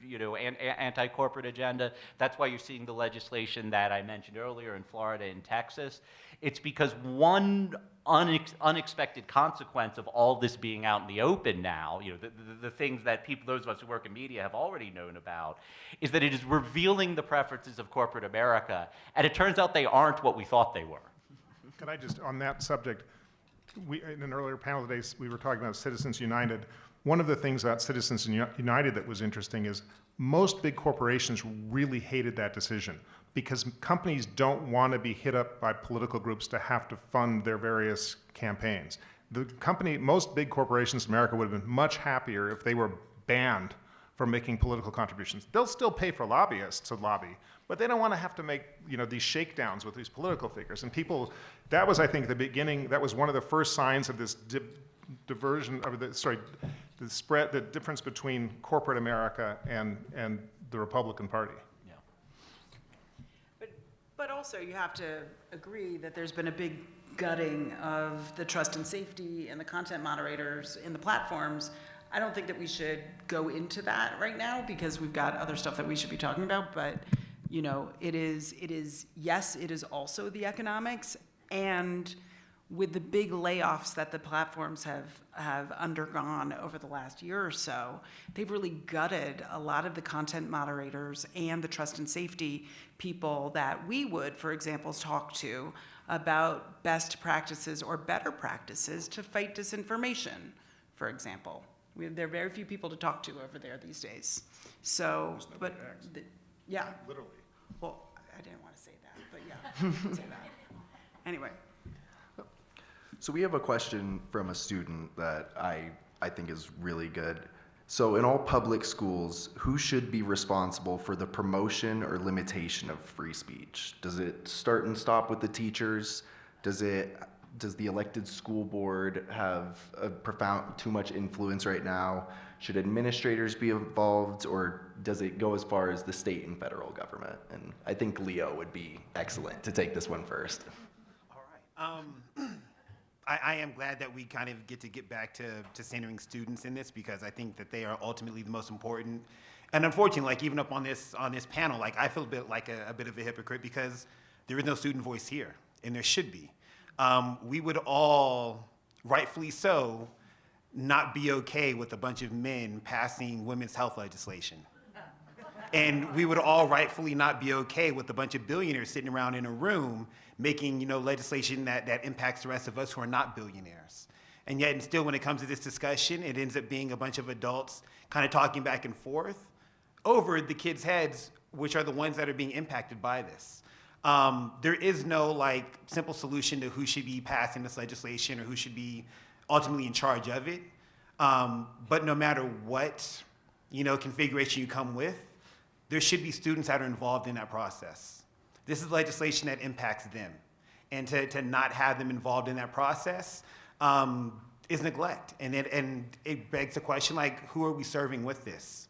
anti-corporate agenda. That's why you're seeing the legislation that I mentioned earlier in Florida and Texas. It's because one unexpected consequence of all this being out in the open now, the things that those of us who work in media have already known about, is that it is revealing the preferences of corporate America, and it turns out they aren't what we thought they were. Can I just, on that subject, in an earlier panel today, we were talking about Citizens United. One of the things about Citizens United that was interesting is most big corporations really hated that decision, because companies don't want to be hit up by political groups to have to fund their various campaigns. Most big corporations in America would have been much happier if they were banned from making political contributions. They'll still pay for lobbyists to lobby, but they don't want to have to make these shakedowns with these political figures. And that was, I think, the beginning. That was one of the first signs of this diversion, the difference between corporate America and the Republican Party. But also you have to agree that there's been a big gutting of the trust and safety and the content moderators in the platforms. I don't think that we should go into that right now, because we've got other stuff that we should be talking about, but it is also the economics, and with the big layoffs that the platforms have undergone over the last year or so, they've really gutted a lot of the content moderators and the trust and safety people that we would, for example, talk to about best practices or better practices to fight disinformation, for example. There are very few people to talk to over there these days. So, but yeah. Literally. Well, I didn't want to say that, but yeah, I can say that. Anyway. So we have a question from a student that I think is really good. So in all public schools, who should be responsible for the promotion or limitation of free speech? Does it start and stop with the teachers? Does the elected school board have too much influence right now? Should administrators be involved, or does it go as far as the state and federal government? And I think Leo would be excellent to take this one first. All right. I am glad that we kind of get back to centering students in this, because I think that they are ultimately the most important. And unfortunately, like even up on this panel, like I feel a bit like a bit of a hypocrite, because there is no student voice here, and there should be. We would all, rightfully so, not be okay with a bunch of men passing women's health legislation. And we would all rightfully not be okay with a bunch of billionaires sitting around in a room making, legislation that impacts the rest of us who are not billionaires. And yet, and still, when it comes to this discussion, it ends up being a bunch of adults kind of talking back and forth. over the kids' heads, which are the ones that are being impacted by this. There is no like simple solution to who should be passing this legislation or who should be ultimately in charge of it. But no matter what, configuration you come with, there should be students that are involved in that process. This is legislation that impacts them. And to not have them involved in that process is neglect. And it begs the question, like, who are we serving with this?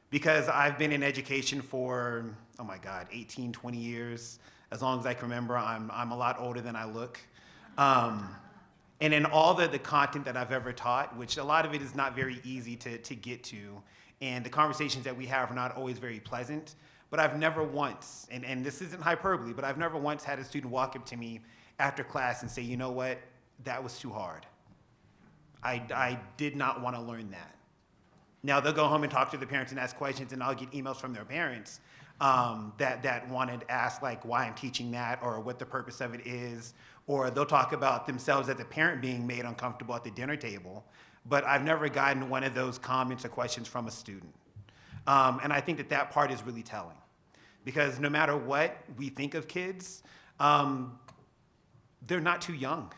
Because I've been in education for, 18, 20 years. As long as I can remember, I'm a lot older than I look. And in all the content that I've ever taught, which a lot of it is not very easy to get to, and the conversations that we have are not always very pleasant, but I've never once, and this isn't hyperbole, but I've never once had a student walk up to me after class and say, you know what, that was too hard. I did not want to learn that. Now they'll go home and talk to the parents and ask questions, and I'll get emails from their parents that wanted to ask like why I'm teaching that or what the purpose of it is, or they'll talk about themselves as a parent being made uncomfortable at the dinner table. But I've never gotten one of those comments or questions from a student. And I think that part is really telling. Because no matter what we think of kids, they're not too young.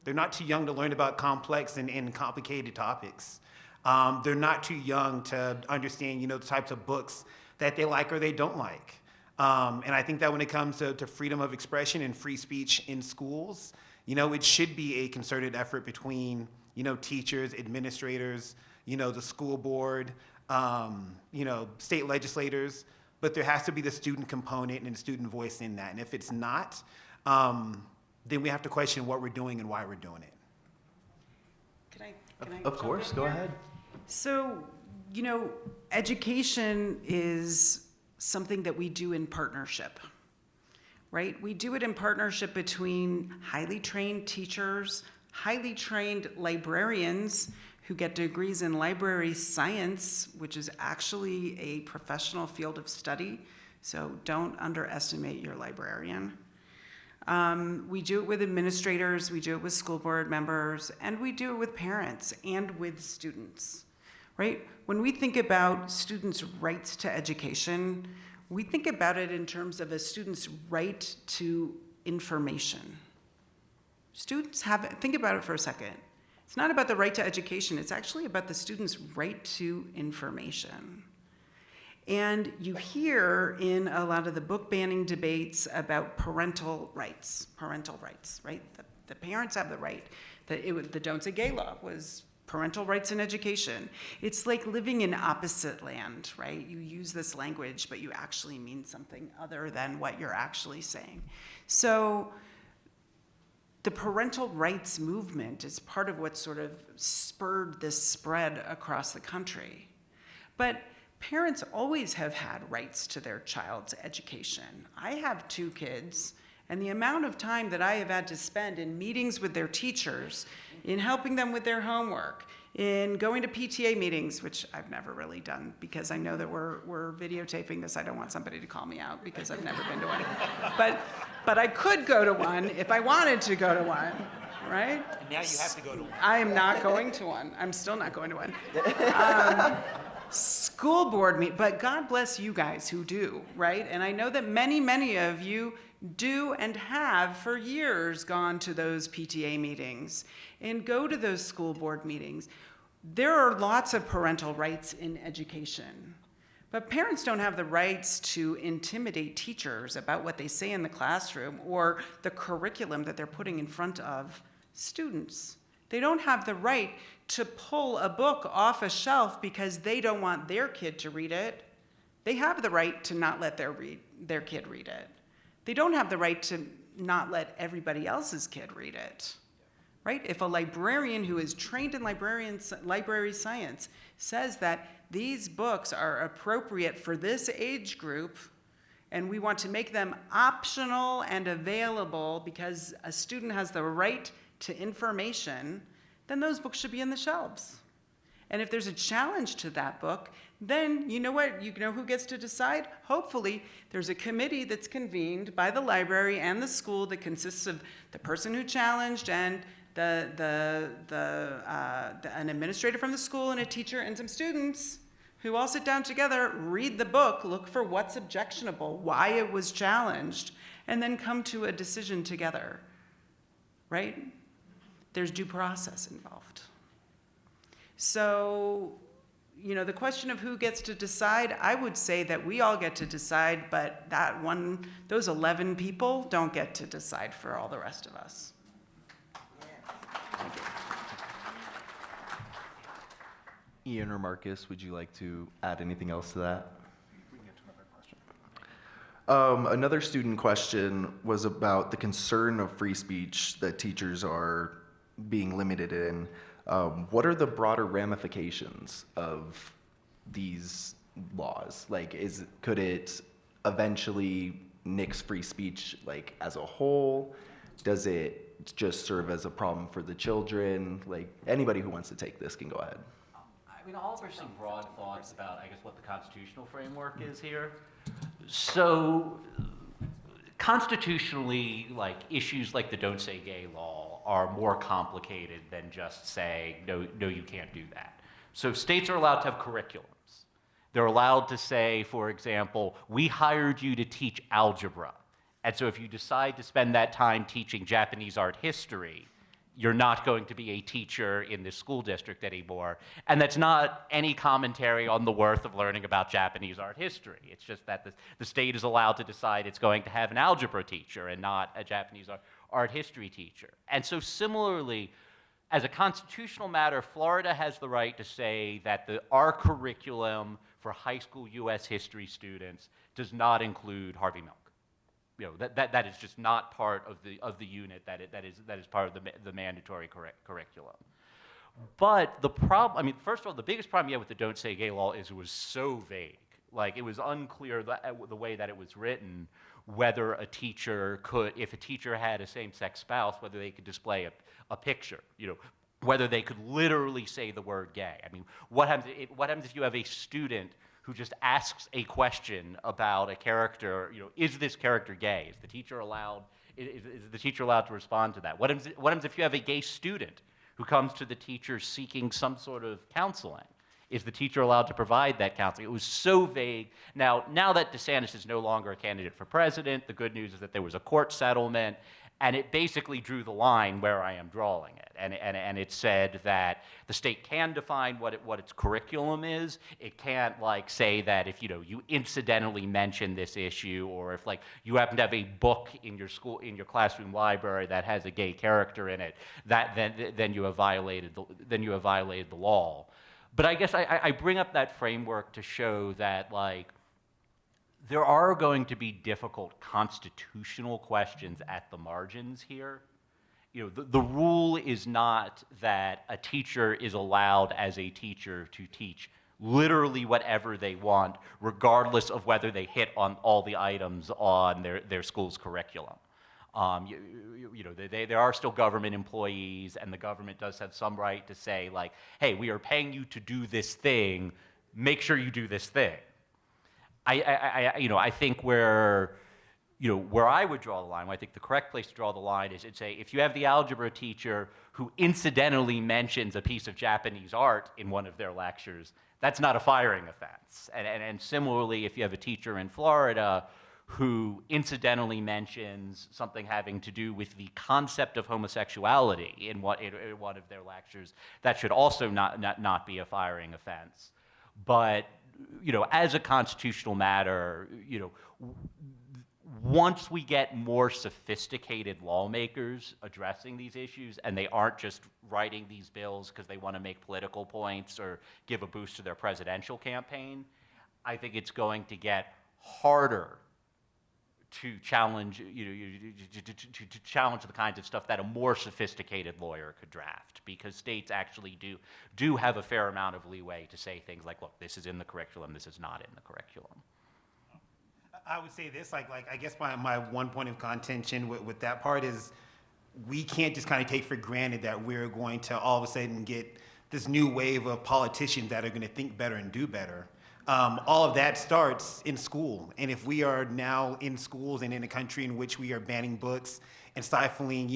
They're not too young to learn about complex and complicated topics. They're not too young to understand, the types of books that they like or they don't like. And I think that when it comes to freedom of expression and free speech in schools, it should be a concerted effort between, teachers, administrators, the school board, state legislators, but there has to be the student component and the student voice in that. And if it's not, then we have to question what we're doing and why we're doing it. Can I Of course, go ahead. So, education is something that we do in partnership, right? We do it in partnership between highly trained teachers, highly trained librarians who get degrees in library science, which is actually a professional field of study. So don't underestimate your librarian. We do it with administrators, we do it with school board members, and we do it with parents and with students, right? When we think about students' rights to education, we think about it in terms of a student's right to information. Think about it for a second. It's not about the right to education, it's actually about the student's right to information. And you hear in a lot of the book banning debates about parental rights, right? The parents have the right. The Don't Say Gay law was parental rights in education. It's like living in opposite land, right? You use this language, but you actually mean something other than what you're actually saying. So the parental rights movement is part of what sort of spurred this spread across the country. But parents always have had rights to their child's education. I have 2 kids, and the amount of time that I have had to spend in meetings with their teachers, in helping them with their homework, in going to PTA meetings, which I've never really done because I know that we're videotaping this. I don't want somebody to call me out because I've never been to one. But I could go to one if I wanted to go to one, right? And now you have to go to one. I am not going to one. I'm still not going to one. School board meet, but God bless you guys who do, right? And I know that many of you do and have for years gone to those PTA meetings and go to those school board meetings. There are lots of parental rights in education, but parents don't have the rights to intimidate teachers about what they say in the classroom or the curriculum that they're putting in front of students. They don't have the right to pull a book off a shelf because they don't want their kid to read it. They have the right to not let their kid read it. They don't have the right to not let everybody else's kid read it, right? If a librarian who is trained in library science says that these books are appropriate for this age group, and we want to make them optional and available because a student has the right to information, then those books should be in the shelves. And if there's a challenge to that book, then you know what? You know who gets to decide? Hopefully, there's a committee that's convened by the library and the school that consists of the person who challenged and an administrator from the school and a teacher and some students who all sit down together, read the book, look for what's objectionable, why it was challenged, and then come to a decision together, right? There's due process involved. So, the question of who gets to decide, I would say that we all get to decide, but those 11 people don't get to decide for all the rest of us. Thank you. Ian or Marcus, would you like to add anything else to that? We can get to another question. Another student question was about the concern of free speech that teachers are being limited in. What are the broader ramifications of these laws? Like, could it eventually nix free speech, like, as a whole? Does it just serve as a problem for the children? Like, anybody who wants to take this can go ahead. I mean, all of us some broad thoughts about, I guess, what the constitutional framework is here. So, constitutionally, like, issues like the Don't Say Gay law are more complicated than just saying, no, you can't do that. So states are allowed to have curriculums. They're allowed to say, for example, we hired you to teach algebra. And so if you decide to spend that time teaching Japanese art history, you're not going to be a teacher in this school district anymore. And that's not any commentary on the worth of learning about Japanese art history. It's just that the state is allowed to decide it's going to have an algebra teacher and not a Japanese art history teacher. And so similarly, as a constitutional matter, Florida has the right to say that our curriculum for high school US history students does not include Harvey Milk. That is just not part of the unit that is part of the mandatory curriculum. But the problem, I mean, first of all, the biggest problem you have with the Don't Say Gay law is it was so vague. Like, it was unclear the way that it was written whether a teacher could, if a teacher had a same-sex spouse, whether they could display a picture, whether they could literally say the word gay. I mean, what happens if you have a student who just asks a question about a character, is this character gay? Is the teacher allowed to respond to that? What happens if you have a gay student who comes to the teacher seeking some sort of counseling? Is the teacher allowed to provide that counseling? It was so vague. Now that DeSantis is no longer a candidate for president, the good news is that there was a court settlement, and it basically drew the line where I am drawing it. And it said that the state can define what its curriculum is. It can't say that if you incidentally mention this issue, or if you happen to have a book in your classroom library that has a gay character in it, then you have violated the law. But I guess I bring up that framework to show that there are going to be difficult constitutional questions at the margins here. The rule is not that a teacher is allowed as a teacher to teach literally whatever they want, regardless of whether they hit on all the items on their school's curriculum. There are still government employees, and the government does have some right to say, hey, we are paying you to do this thing, make sure you do this thing. I think where I would draw the line, I think the correct place to draw the line is if you have the algebra teacher who incidentally mentions a piece of Japanese art in one of their lectures, that's not a firing offense. And similarly, if you have a teacher in Florida who incidentally mentions something having to do with the concept of homosexuality in one of their lectures, that should also not be a firing offense. But as a constitutional matter, once we get more sophisticated lawmakers addressing these issues, and they aren't just writing these bills because they want to make political points or give a boost to their presidential campaign, I think it's going to get harder to challenge, to challenge the kinds of stuff that a more sophisticated lawyer could draft, because states actually do have a fair amount of leeway to say things like, look, this is in the curriculum, this is not in the curriculum. I would say this, I guess my one point of contention with that part is we can't just kind of take for granted that we're going to all of a sudden get this new wave of politicians that are going to think better and do better. All of that starts in school. And if we are now in schools and in a country in which we are banning books and stifling,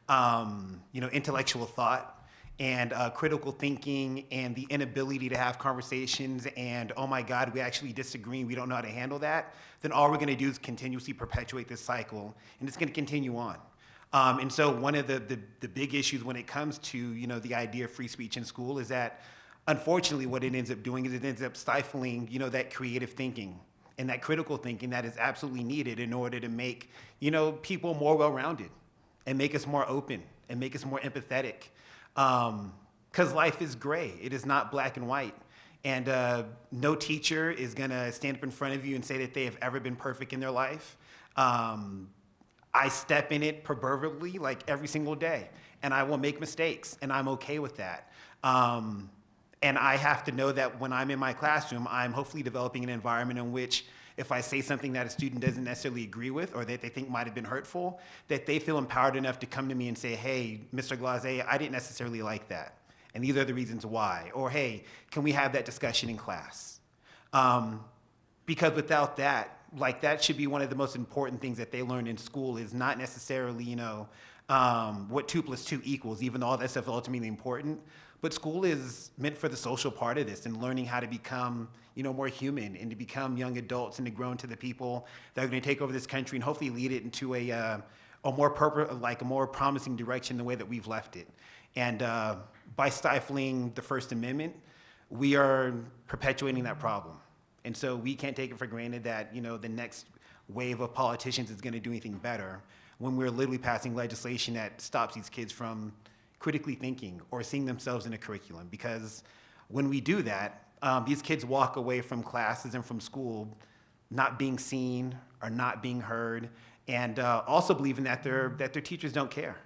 intellectual thought, and critical thinking and the inability to have conversations and, oh my God, we actually disagree and we don't know how to handle that, then all we're going to do is continuously perpetuate this cycle, and it's going to continue on. And so one of the big issues when it comes to, the idea of free speech in school is that, unfortunately, what it ends up doing is it ends up stifling, that creative thinking and that critical thinking that is absolutely needed in order to make, people more well-rounded and make us more open and make us more empathetic. Because life is gray. It is not black and white. And no teacher is going to stand up in front of you and say that they have ever been perfect in their life. I step in it proverbially like every single day, and I will make mistakes, and I'm okay with that. And I have to know that when I'm in my classroom, I'm hopefully developing an environment in which if I say something that a student doesn't necessarily agree with or that they think might have been hurtful, that they feel empowered enough to come to me and say, hey, Mr. Glaze, I didn't necessarily like that, and these are the reasons why. Or, hey, can we have that discussion in class? Because without that, that should be one of the most important things that they learn in school is not necessarily, what 2 + 2 equals, even though all that stuff is ultimately important. But school is meant for the social part of this and learning how to become, more human and to become young adults and to grow into the people that are going to take over this country and hopefully lead it into a more promising direction the way that we've left it. And by stifling the First Amendment, we are perpetuating that problem. And so we can't take it for granted that, the next wave of politicians is going to do anything better when we're literally passing legislation that stops these kids from critically thinking or seeing themselves in a curriculum. Because when we do that, these kids walk away from classes and from school not being seen or not being heard, and also believing that their teachers don't care,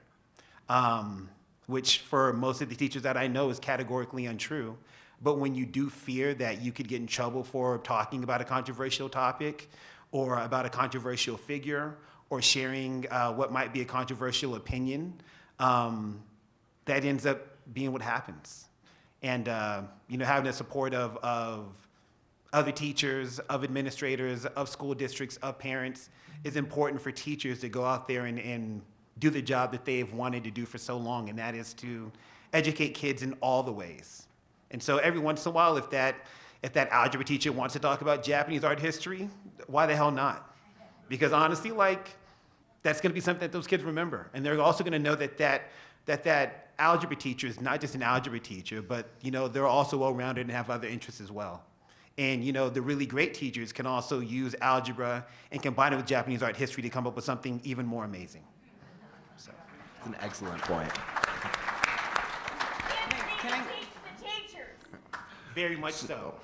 which for most of the teachers that I know is categorically untrue. But when you do fear that you could get in trouble for talking about a controversial topic or about a controversial figure or sharing what might be a controversial opinion, that ends up being what happens. And having the support of other teachers, of administrators, of school districts, of parents is important for teachers to go out there and do the job that they've wanted to do for so long, and that is to educate kids in all the ways. And so every once in a while, if that algebra teacher wants to talk about Japanese art history, why the hell not? Because honestly, that's going to be something that those kids remember. And they're also going to know that algebra teacher is not just an algebra teacher, but, they're also well-rounded and have other interests as well. And, the really great teachers can also use algebra and combine it with Japanese art history to come up with something even more amazing. So. It's an excellent point. Very much so.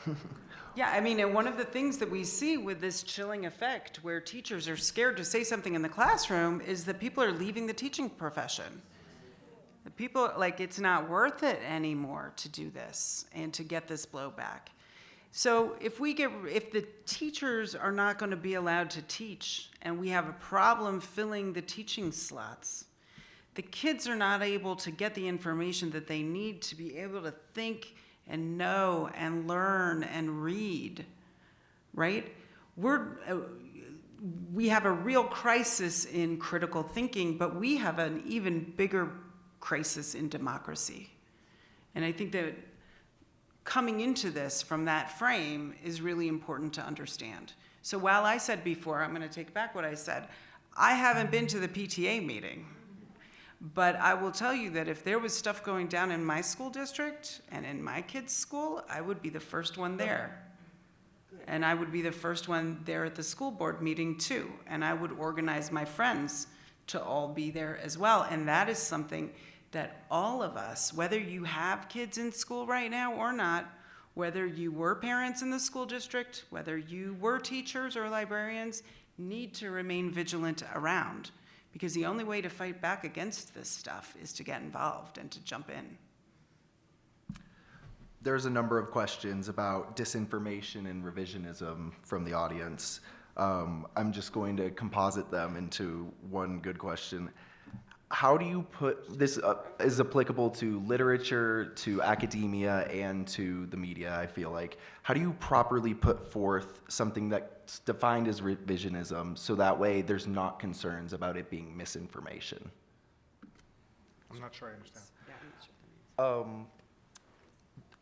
Yeah, and one of the things that we see with this chilling effect where teachers are scared to say something in the classroom is that people are leaving the teaching profession. The people, it's not worth it anymore to do this and to get this blowback. So if the teachers are not going to be allowed to teach and we have a problem filling the teaching slots, the kids are not able to get the information that they need to be able to think and know and learn and read, right? We have a real crisis in critical thinking, but we have an even bigger crisis in democracy. And I think that coming into this from that frame is really important to understand. So while I said before, I'm going to take back what I said, I haven't been to the PTA meeting. But I will tell you that if there was stuff going down in my school district and in my kids' school, I would be the first one there. And I would be the first one there at the school board meeting too. And I would organize my friends to all be there as well. And that is something that all of us, whether you have kids in school right now or not, whether you were parents in the school district, whether you were teachers or librarians, need to remain vigilant around. Because the only way to fight back against this stuff is to get involved and to jump in. There's a number of questions about disinformation and revisionism from the audience. I'm just going to composite them into one good question. How do you put this is applicable to literature, to academia, and to the media, I feel like. How do you properly put forth something that's defined as revisionism so that way there's not concerns about it being misinformation? I'm not sure I understand. Um,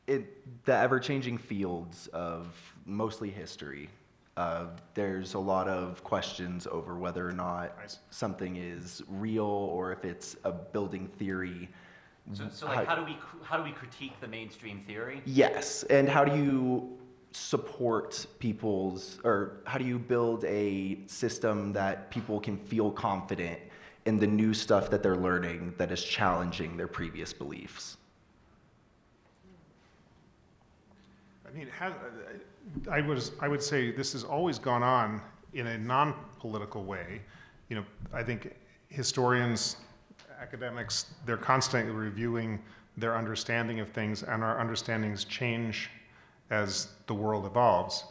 the ever-changing fields of mostly history, there's a lot of questions over whether or not something is real or if it's a building theory. So like, how do we critique the mainstream theory? Yes, and how do you support or how do you build a system that people can feel confident in the new stuff that they're learning that is challenging their previous beliefs? I mean, I would say this has always gone on in a non-political way. You know, I think historians, academics, they're constantly reviewing their understanding of things, and our understandings change as the world evolves.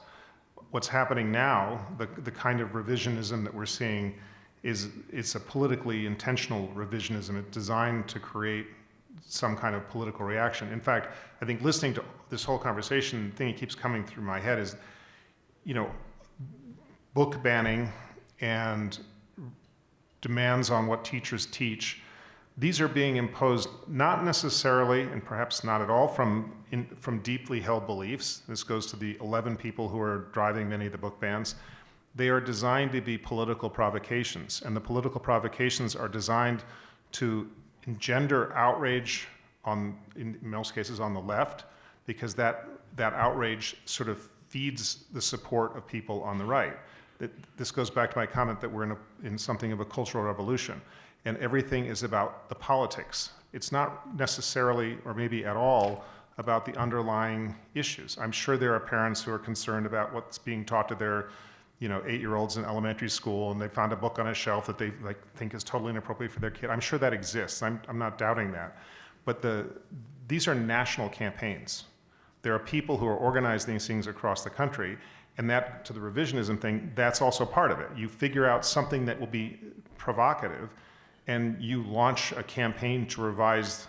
What's happening now, the kind of revisionism that we're seeing, it's a politically intentional revisionism. It's designed to create some kind of political reaction. In fact, I think listening to this whole conversation, the thing that keeps coming through my head is, you know, book banning and demands on what teachers teach. These are being imposed not necessarily, and perhaps not at all, from deeply held beliefs. This goes to the 11 people who are driving many of the book bans. They are designed to be political provocations, and the political provocations are designed to engender outrage in most cases on the left, because that outrage sort of feeds the support of people on the right. This goes back to my comment that we're in something of a cultural revolution, and everything is about the politics. It's not necessarily, or maybe at all, about the underlying issues. I'm sure there are parents who are concerned about what's being taught to their 8-year-olds in elementary school, and they found a book on a shelf that they think is totally inappropriate for their kid. I'm sure that exists. I'm not doubting that. But these are national campaigns. There are people who are organizing these things across the country, and that, to the revisionism thing, that's also part of it. You figure out something that will be provocative, and you launch a campaign to revise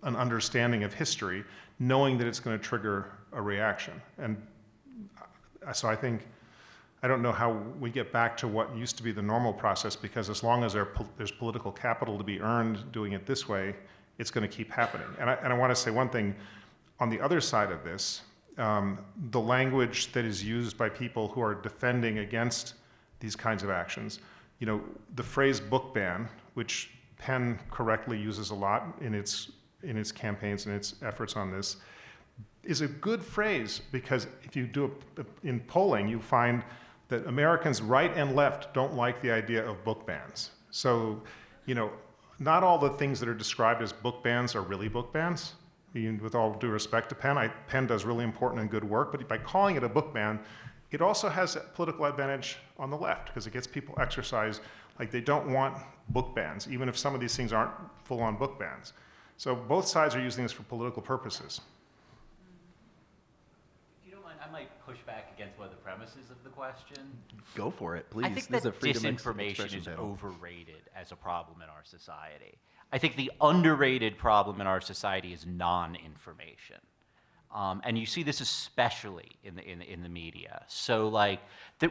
an understanding of history, knowing that it's going to trigger a reaction. And so I don't know how we get back to what used to be the normal process, because as long as there's political capital to be earned doing it this way, it's going to keep happening. And I want to say one thing. On the other side of this, the language that is used by people who are defending against these kinds of actions, the phrase book ban, which Penn correctly uses a lot in its campaigns and its efforts on this, is a good phrase, because if you do it in polling, you find that Americans right and left don't like the idea of book bans. So, not all the things that are described as book bans are really book bans. With all due respect to Penn, Penn does really important and good work, but by calling it a book ban, it also has a political advantage on the left, because it gets people exercised like they don't want book bans, even if some of these things aren't full-on book bans. So both sides are using this for political purposes. If you don't mind, I might push back against one of the premises of the question. Go for it, please. I think This is a that freedom disinformation expression is panel. overrated as a problem in our society. I think the underrated problem in our society is non-information. And you see this especially in the media. So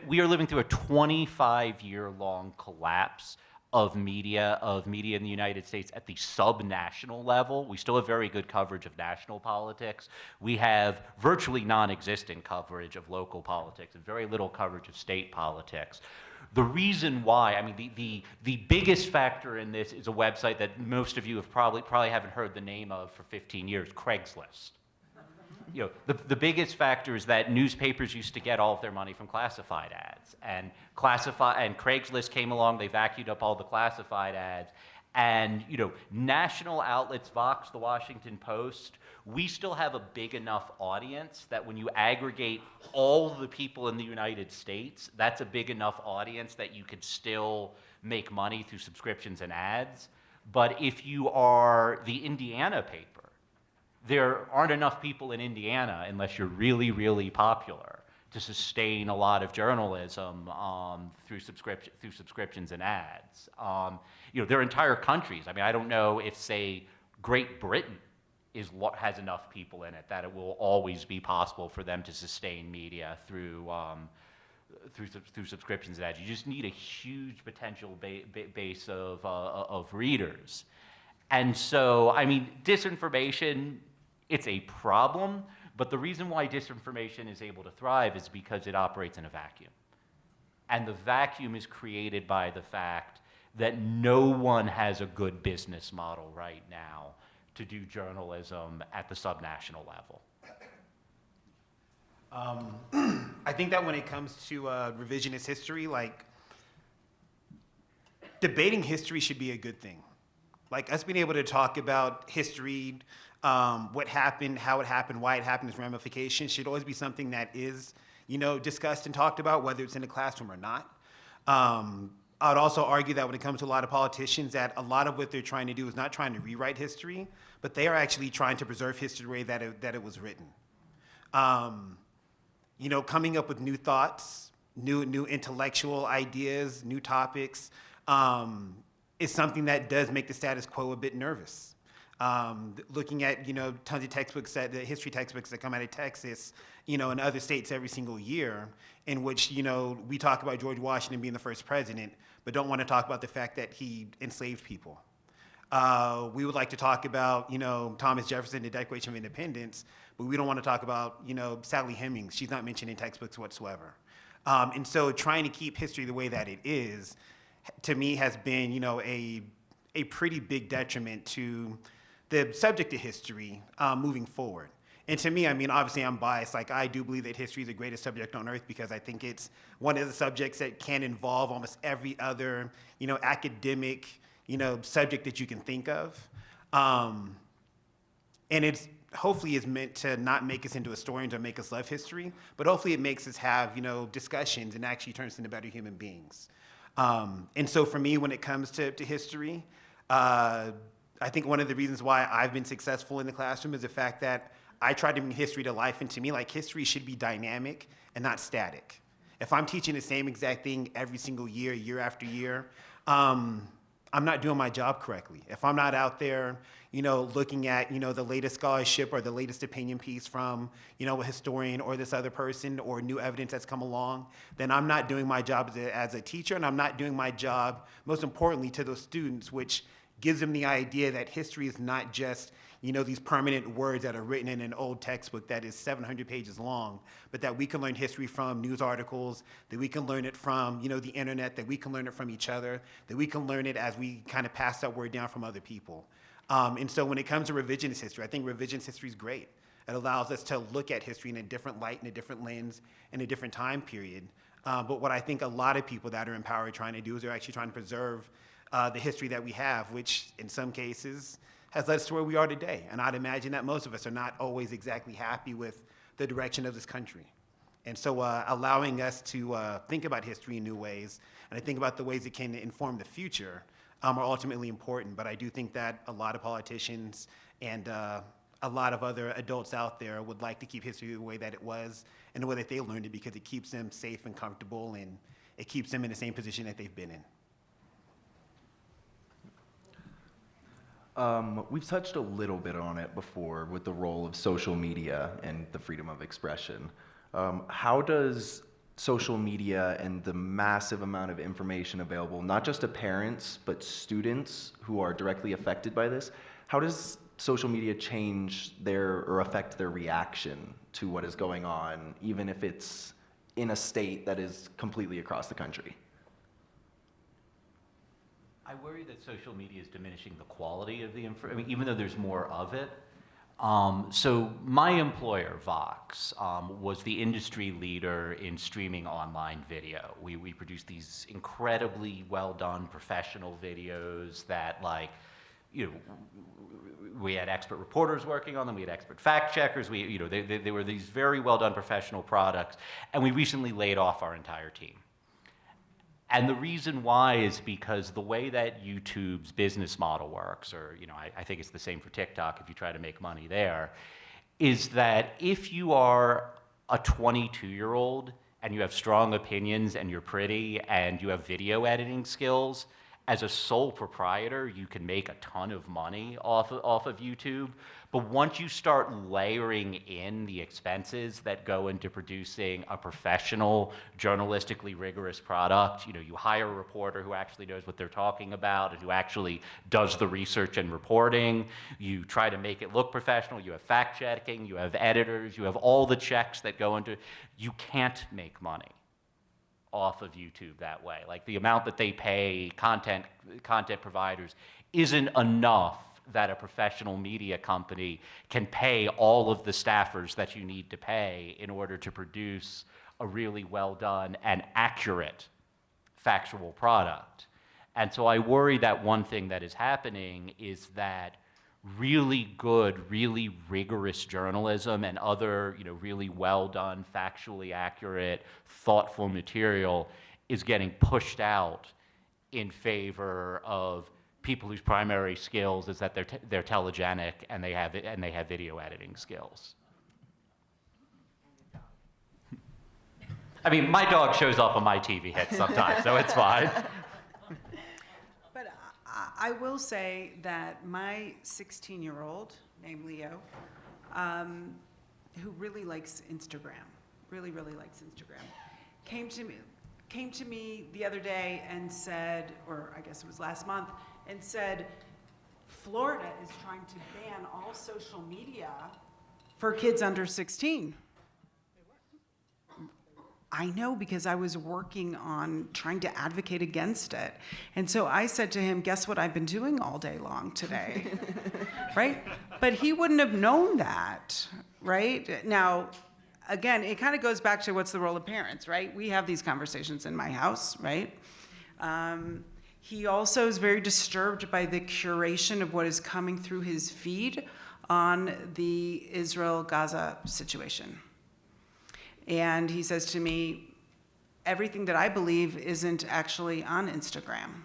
we are living through a 25-year-long collapse of media in the United States at the sub-national level. We still have very good coverage of national politics. We have virtually non-existent coverage of local politics and very little coverage of state politics. The reason why, the biggest factor in this is a website that most of you have probably haven't heard the name of for 15 years, Craigslist. The biggest factor is that newspapers used to get all of their money from classified ads, and Craigslist came along, they vacuumed up all the classified ads, and national outlets, Vox, the Washington Post, we still have a big enough audience that when you aggregate all the people in the United States, that's a big enough audience that you could still make money through subscriptions and ads. But if you are the Indiana paper, there aren't enough people in Indiana, unless you're really, really popular, to sustain a lot of journalism through subscriptions and ads. There are entire countries. I don't know if, say, Great Britain has enough people in it that it will always be possible for them to sustain media through subscriptions and ads. You just need a huge potential base of readers. And so, I mean, disinformation, it's a problem, but the reason why disinformation is able to thrive is because it operates in a vacuum. And the vacuum is created by the fact that no one has a good business model right now to do journalism at the subnational level. I think that when it comes to revisionist history, like, debating history should be a good thing. Like, us being able to talk about history, what happened, how it happened, why it happened, its ramifications, should always be something that is, discussed and talked about, whether it's in the classroom or not. I would also argue that when it comes to a lot of politicians, that a lot of what they're trying to do is not trying to rewrite history, but they are actually trying to preserve history the way that it was written. Coming up with new thoughts, new intellectual ideas, new topics, is something that does make the status quo a bit nervous. Looking at, tons of textbooks, the history textbooks that come out of Texas, and other states every single year, in which, we talk about George Washington being the first president, but don't want to talk about the fact that he enslaved people. We would like to talk about, Thomas Jefferson, the Declaration of Independence, but we don't want to talk about, Sally Hemings. She's not mentioned in textbooks whatsoever. And so trying to keep history the way that it is, to me, has been, a pretty big detriment to the subject of history moving forward. And to me, I mean, obviously I'm biased. Like, I do believe that history is the greatest subject on earth because I think it's one of the subjects that can involve almost every other, academic, subject that you can think of. And it's hopefully is meant to not make us into historians or make us love history, but hopefully it makes us have, discussions and actually turns us into better human beings. And so for me, when it comes to history, I think one of the reasons why I've been successful in the classroom is the fact that I try to bring history to life, and to me, like, history should be dynamic and not static. If I'm teaching the same exact thing every single year, year after year, I'm not doing my job correctly. If I'm not out there, looking at, the latest scholarship or the latest opinion piece from, a historian or this other person or new evidence that's come along, then I'm not doing my job as a teacher, and I'm not doing my job, most importantly, to those students, which gives them the idea that history is not just, these permanent words that are written in an old textbook that is 700 pages long, but that we can learn history from news articles, that we can learn it from, the internet, that we can learn it from each other, that we can learn it as we kind of pass that word down from other people. And so when it comes to revisionist history, I think revisionist history is great. It allows us to look at history in a different light, in a different lens, in a different time period. But what I think a lot of people that are in power are trying to do is they're actually trying to preserve the history that we have, which in some cases has led us to where we are today. And I'd imagine that most of us are not always exactly happy with the direction of this country. And so allowing us to think about history in new ways, and I think about the ways it can inform the future, are ultimately important. But I do think that a lot of politicians and a lot of other adults out there would like to keep history the way that it was and the way that they learned it, because it keeps them safe and comfortable, and it keeps them in the same position that they've been in. We've touched a little bit on it before with the role of social media and the freedom of expression. How does social media and the massive amount of information available, not just to parents, but students who are directly affected by this, how does social media change or affect their reaction to what is going on, even if it's in a state that is completely across the country? I worry that social media is diminishing the quality of the information, I mean, even though there's more of it. So my employer, Vox, was the industry leader in streaming online video. We produced these incredibly well-done professional videos that, like, we had expert reporters working on them, we had expert fact checkers, they were these very well-done professional products, and we recently laid off our entire team. And the reason why is because the way that YouTube's business model works, or I think it's the same for TikTok if you try to make money there, is that if you are a 22-year-old and you have strong opinions and you're pretty and you have video editing skills, as a sole proprietor, you can make a ton of money off of YouTube. But once you start layering in the expenses that go into producing a professional, journalistically rigorous product, you hire a reporter who actually knows what they're talking about and who actually does the research and reporting. You try to make it look professional. You have fact checking. You have editors. You have all the checks that go into. You can't make money off of YouTube that way. Like, the amount that they pay content providers isn't enough that a professional media company can pay all of the staffers that you need to pay in order to produce a really well done and accurate factual product. And so I worry that one thing that is happening is that really good, really rigorous journalism and other, really well done, factually accurate, thoughtful material is getting pushed out in favor of people whose primary skills is that they're telegenic and they have video editing skills. I mean, my dog shows up on my TV hits sometimes, so it's fine. But I will say that my 16-year-old, named Leo, who really likes Instagram, really likes Instagram, came to me the other day and said, or I guess it was last month, and said, Florida is trying to ban all social media for kids under 16. I know, because I was working on trying to advocate against it. And so I said to him, guess what I've been doing all day long today, right? But he wouldn't have known that, right? Now, again, it kind of goes back to what's the role of parents, right? We have these conversations in my house, right? He also is very disturbed by the curation of what is coming through his feed on the Israel-Gaza situation. And he says to me, everything that I believe isn't actually on Instagram.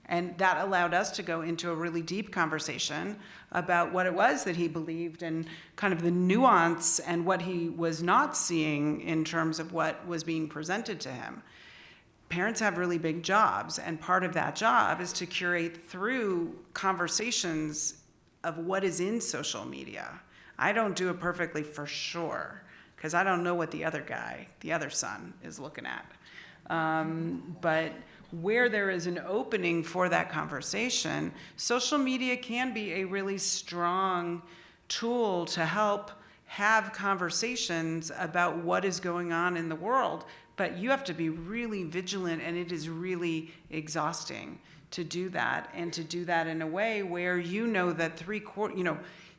And that allowed us to go into a really deep conversation about what it was that he believed and kind of the nuance and what he was not seeing in terms of what was being presented to him. Parents have really big jobs, and part of that job is to curate through conversations of what is in social media. I don't do it perfectly, for sure, because I don't know what the other son, is looking at. But where there is an opening for that conversation, social media can be a really strong tool to help have conversations about what is going on in the world. But you have to be really vigilant, and it is really exhausting to do that, and to do that in a way where that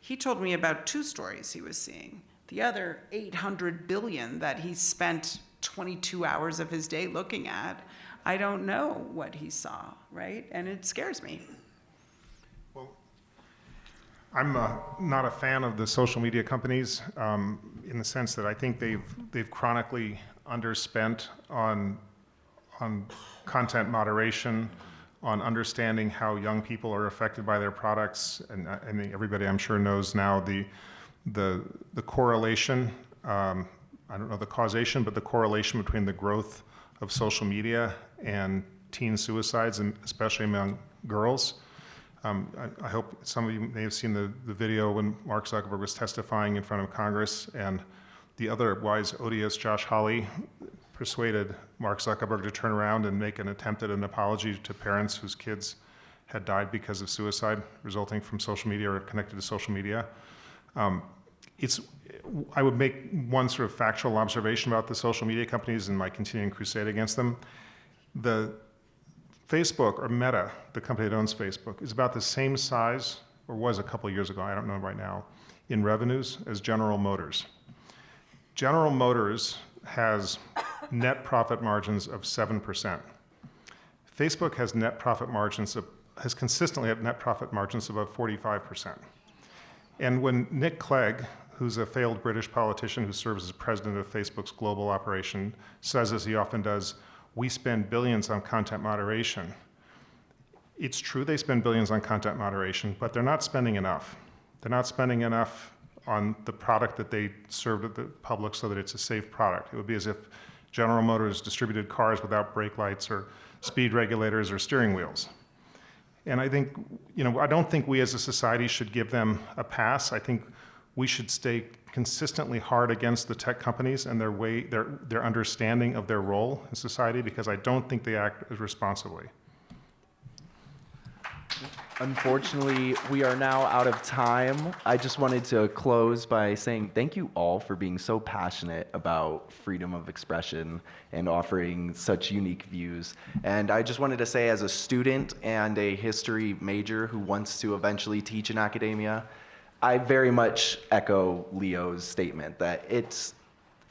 he told me about 2 stories he was seeing. The other 800 billion that he spent 22 hours of his day looking at, I don't know what he saw, right? And it scares me. Well, I'm not a fan of the social media companies in the sense that I think they've chronically underspent on content moderation, on understanding how young people are affected by their products, and I mean, everybody I'm sure knows now the correlation. I don't know the causation, but the correlation between the growth of social media and teen suicides, and especially among girls. I hope some of you may have seen the video when Mark Zuckerberg was testifying in front of Congress, and the otherwise odious Josh Hawley persuaded Mark Zuckerberg to turn around and make an attempt at an apology to parents whose kids had died because of suicide resulting from social media or connected to social media. I would make one sort of factual observation about the social media companies and my continuing crusade against them. The Facebook, or Meta, the company that owns Facebook, is about the same size, or was a couple of years ago, I don't know right now, in revenues as General Motors. General Motors has net profit margins of 7%. Facebook has consistently had net profit margins of about 45%. And when Nick Clegg, who's a failed British politician who serves as president of Facebook's global operation, says, as he often does, we spend billions on content moderation. It's true they spend billions on content moderation, but they're not spending enough. They're not spending enough on the product that they serve to the public so that it's a safe product. It would be as if General Motors distributed cars without brake lights or speed regulators or steering wheels. And I think, I don't think we as a society should give them a pass. I think we should stay consistently hard against the tech companies and their understanding of their role in society, because I don't think they act as responsibly. Unfortunately, we are now out of time. I just wanted to close by saying thank you all for being so passionate about freedom of expression and offering such unique views. And I just wanted to say, as a student and a history major who wants to eventually teach in academia, I very much echo Leo's statement that it's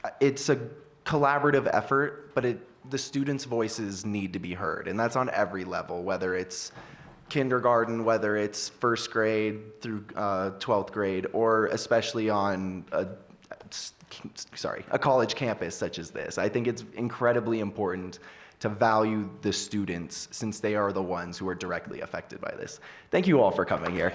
a collaborative effort, but the students' voices need to be heard. And that's on every level, whether it's kindergarten, whether it's first grade through 12th grade, or especially on a college campus such as this. I think it's incredibly important to value the students, since they are the ones who are directly affected by this. Thank you all for coming here.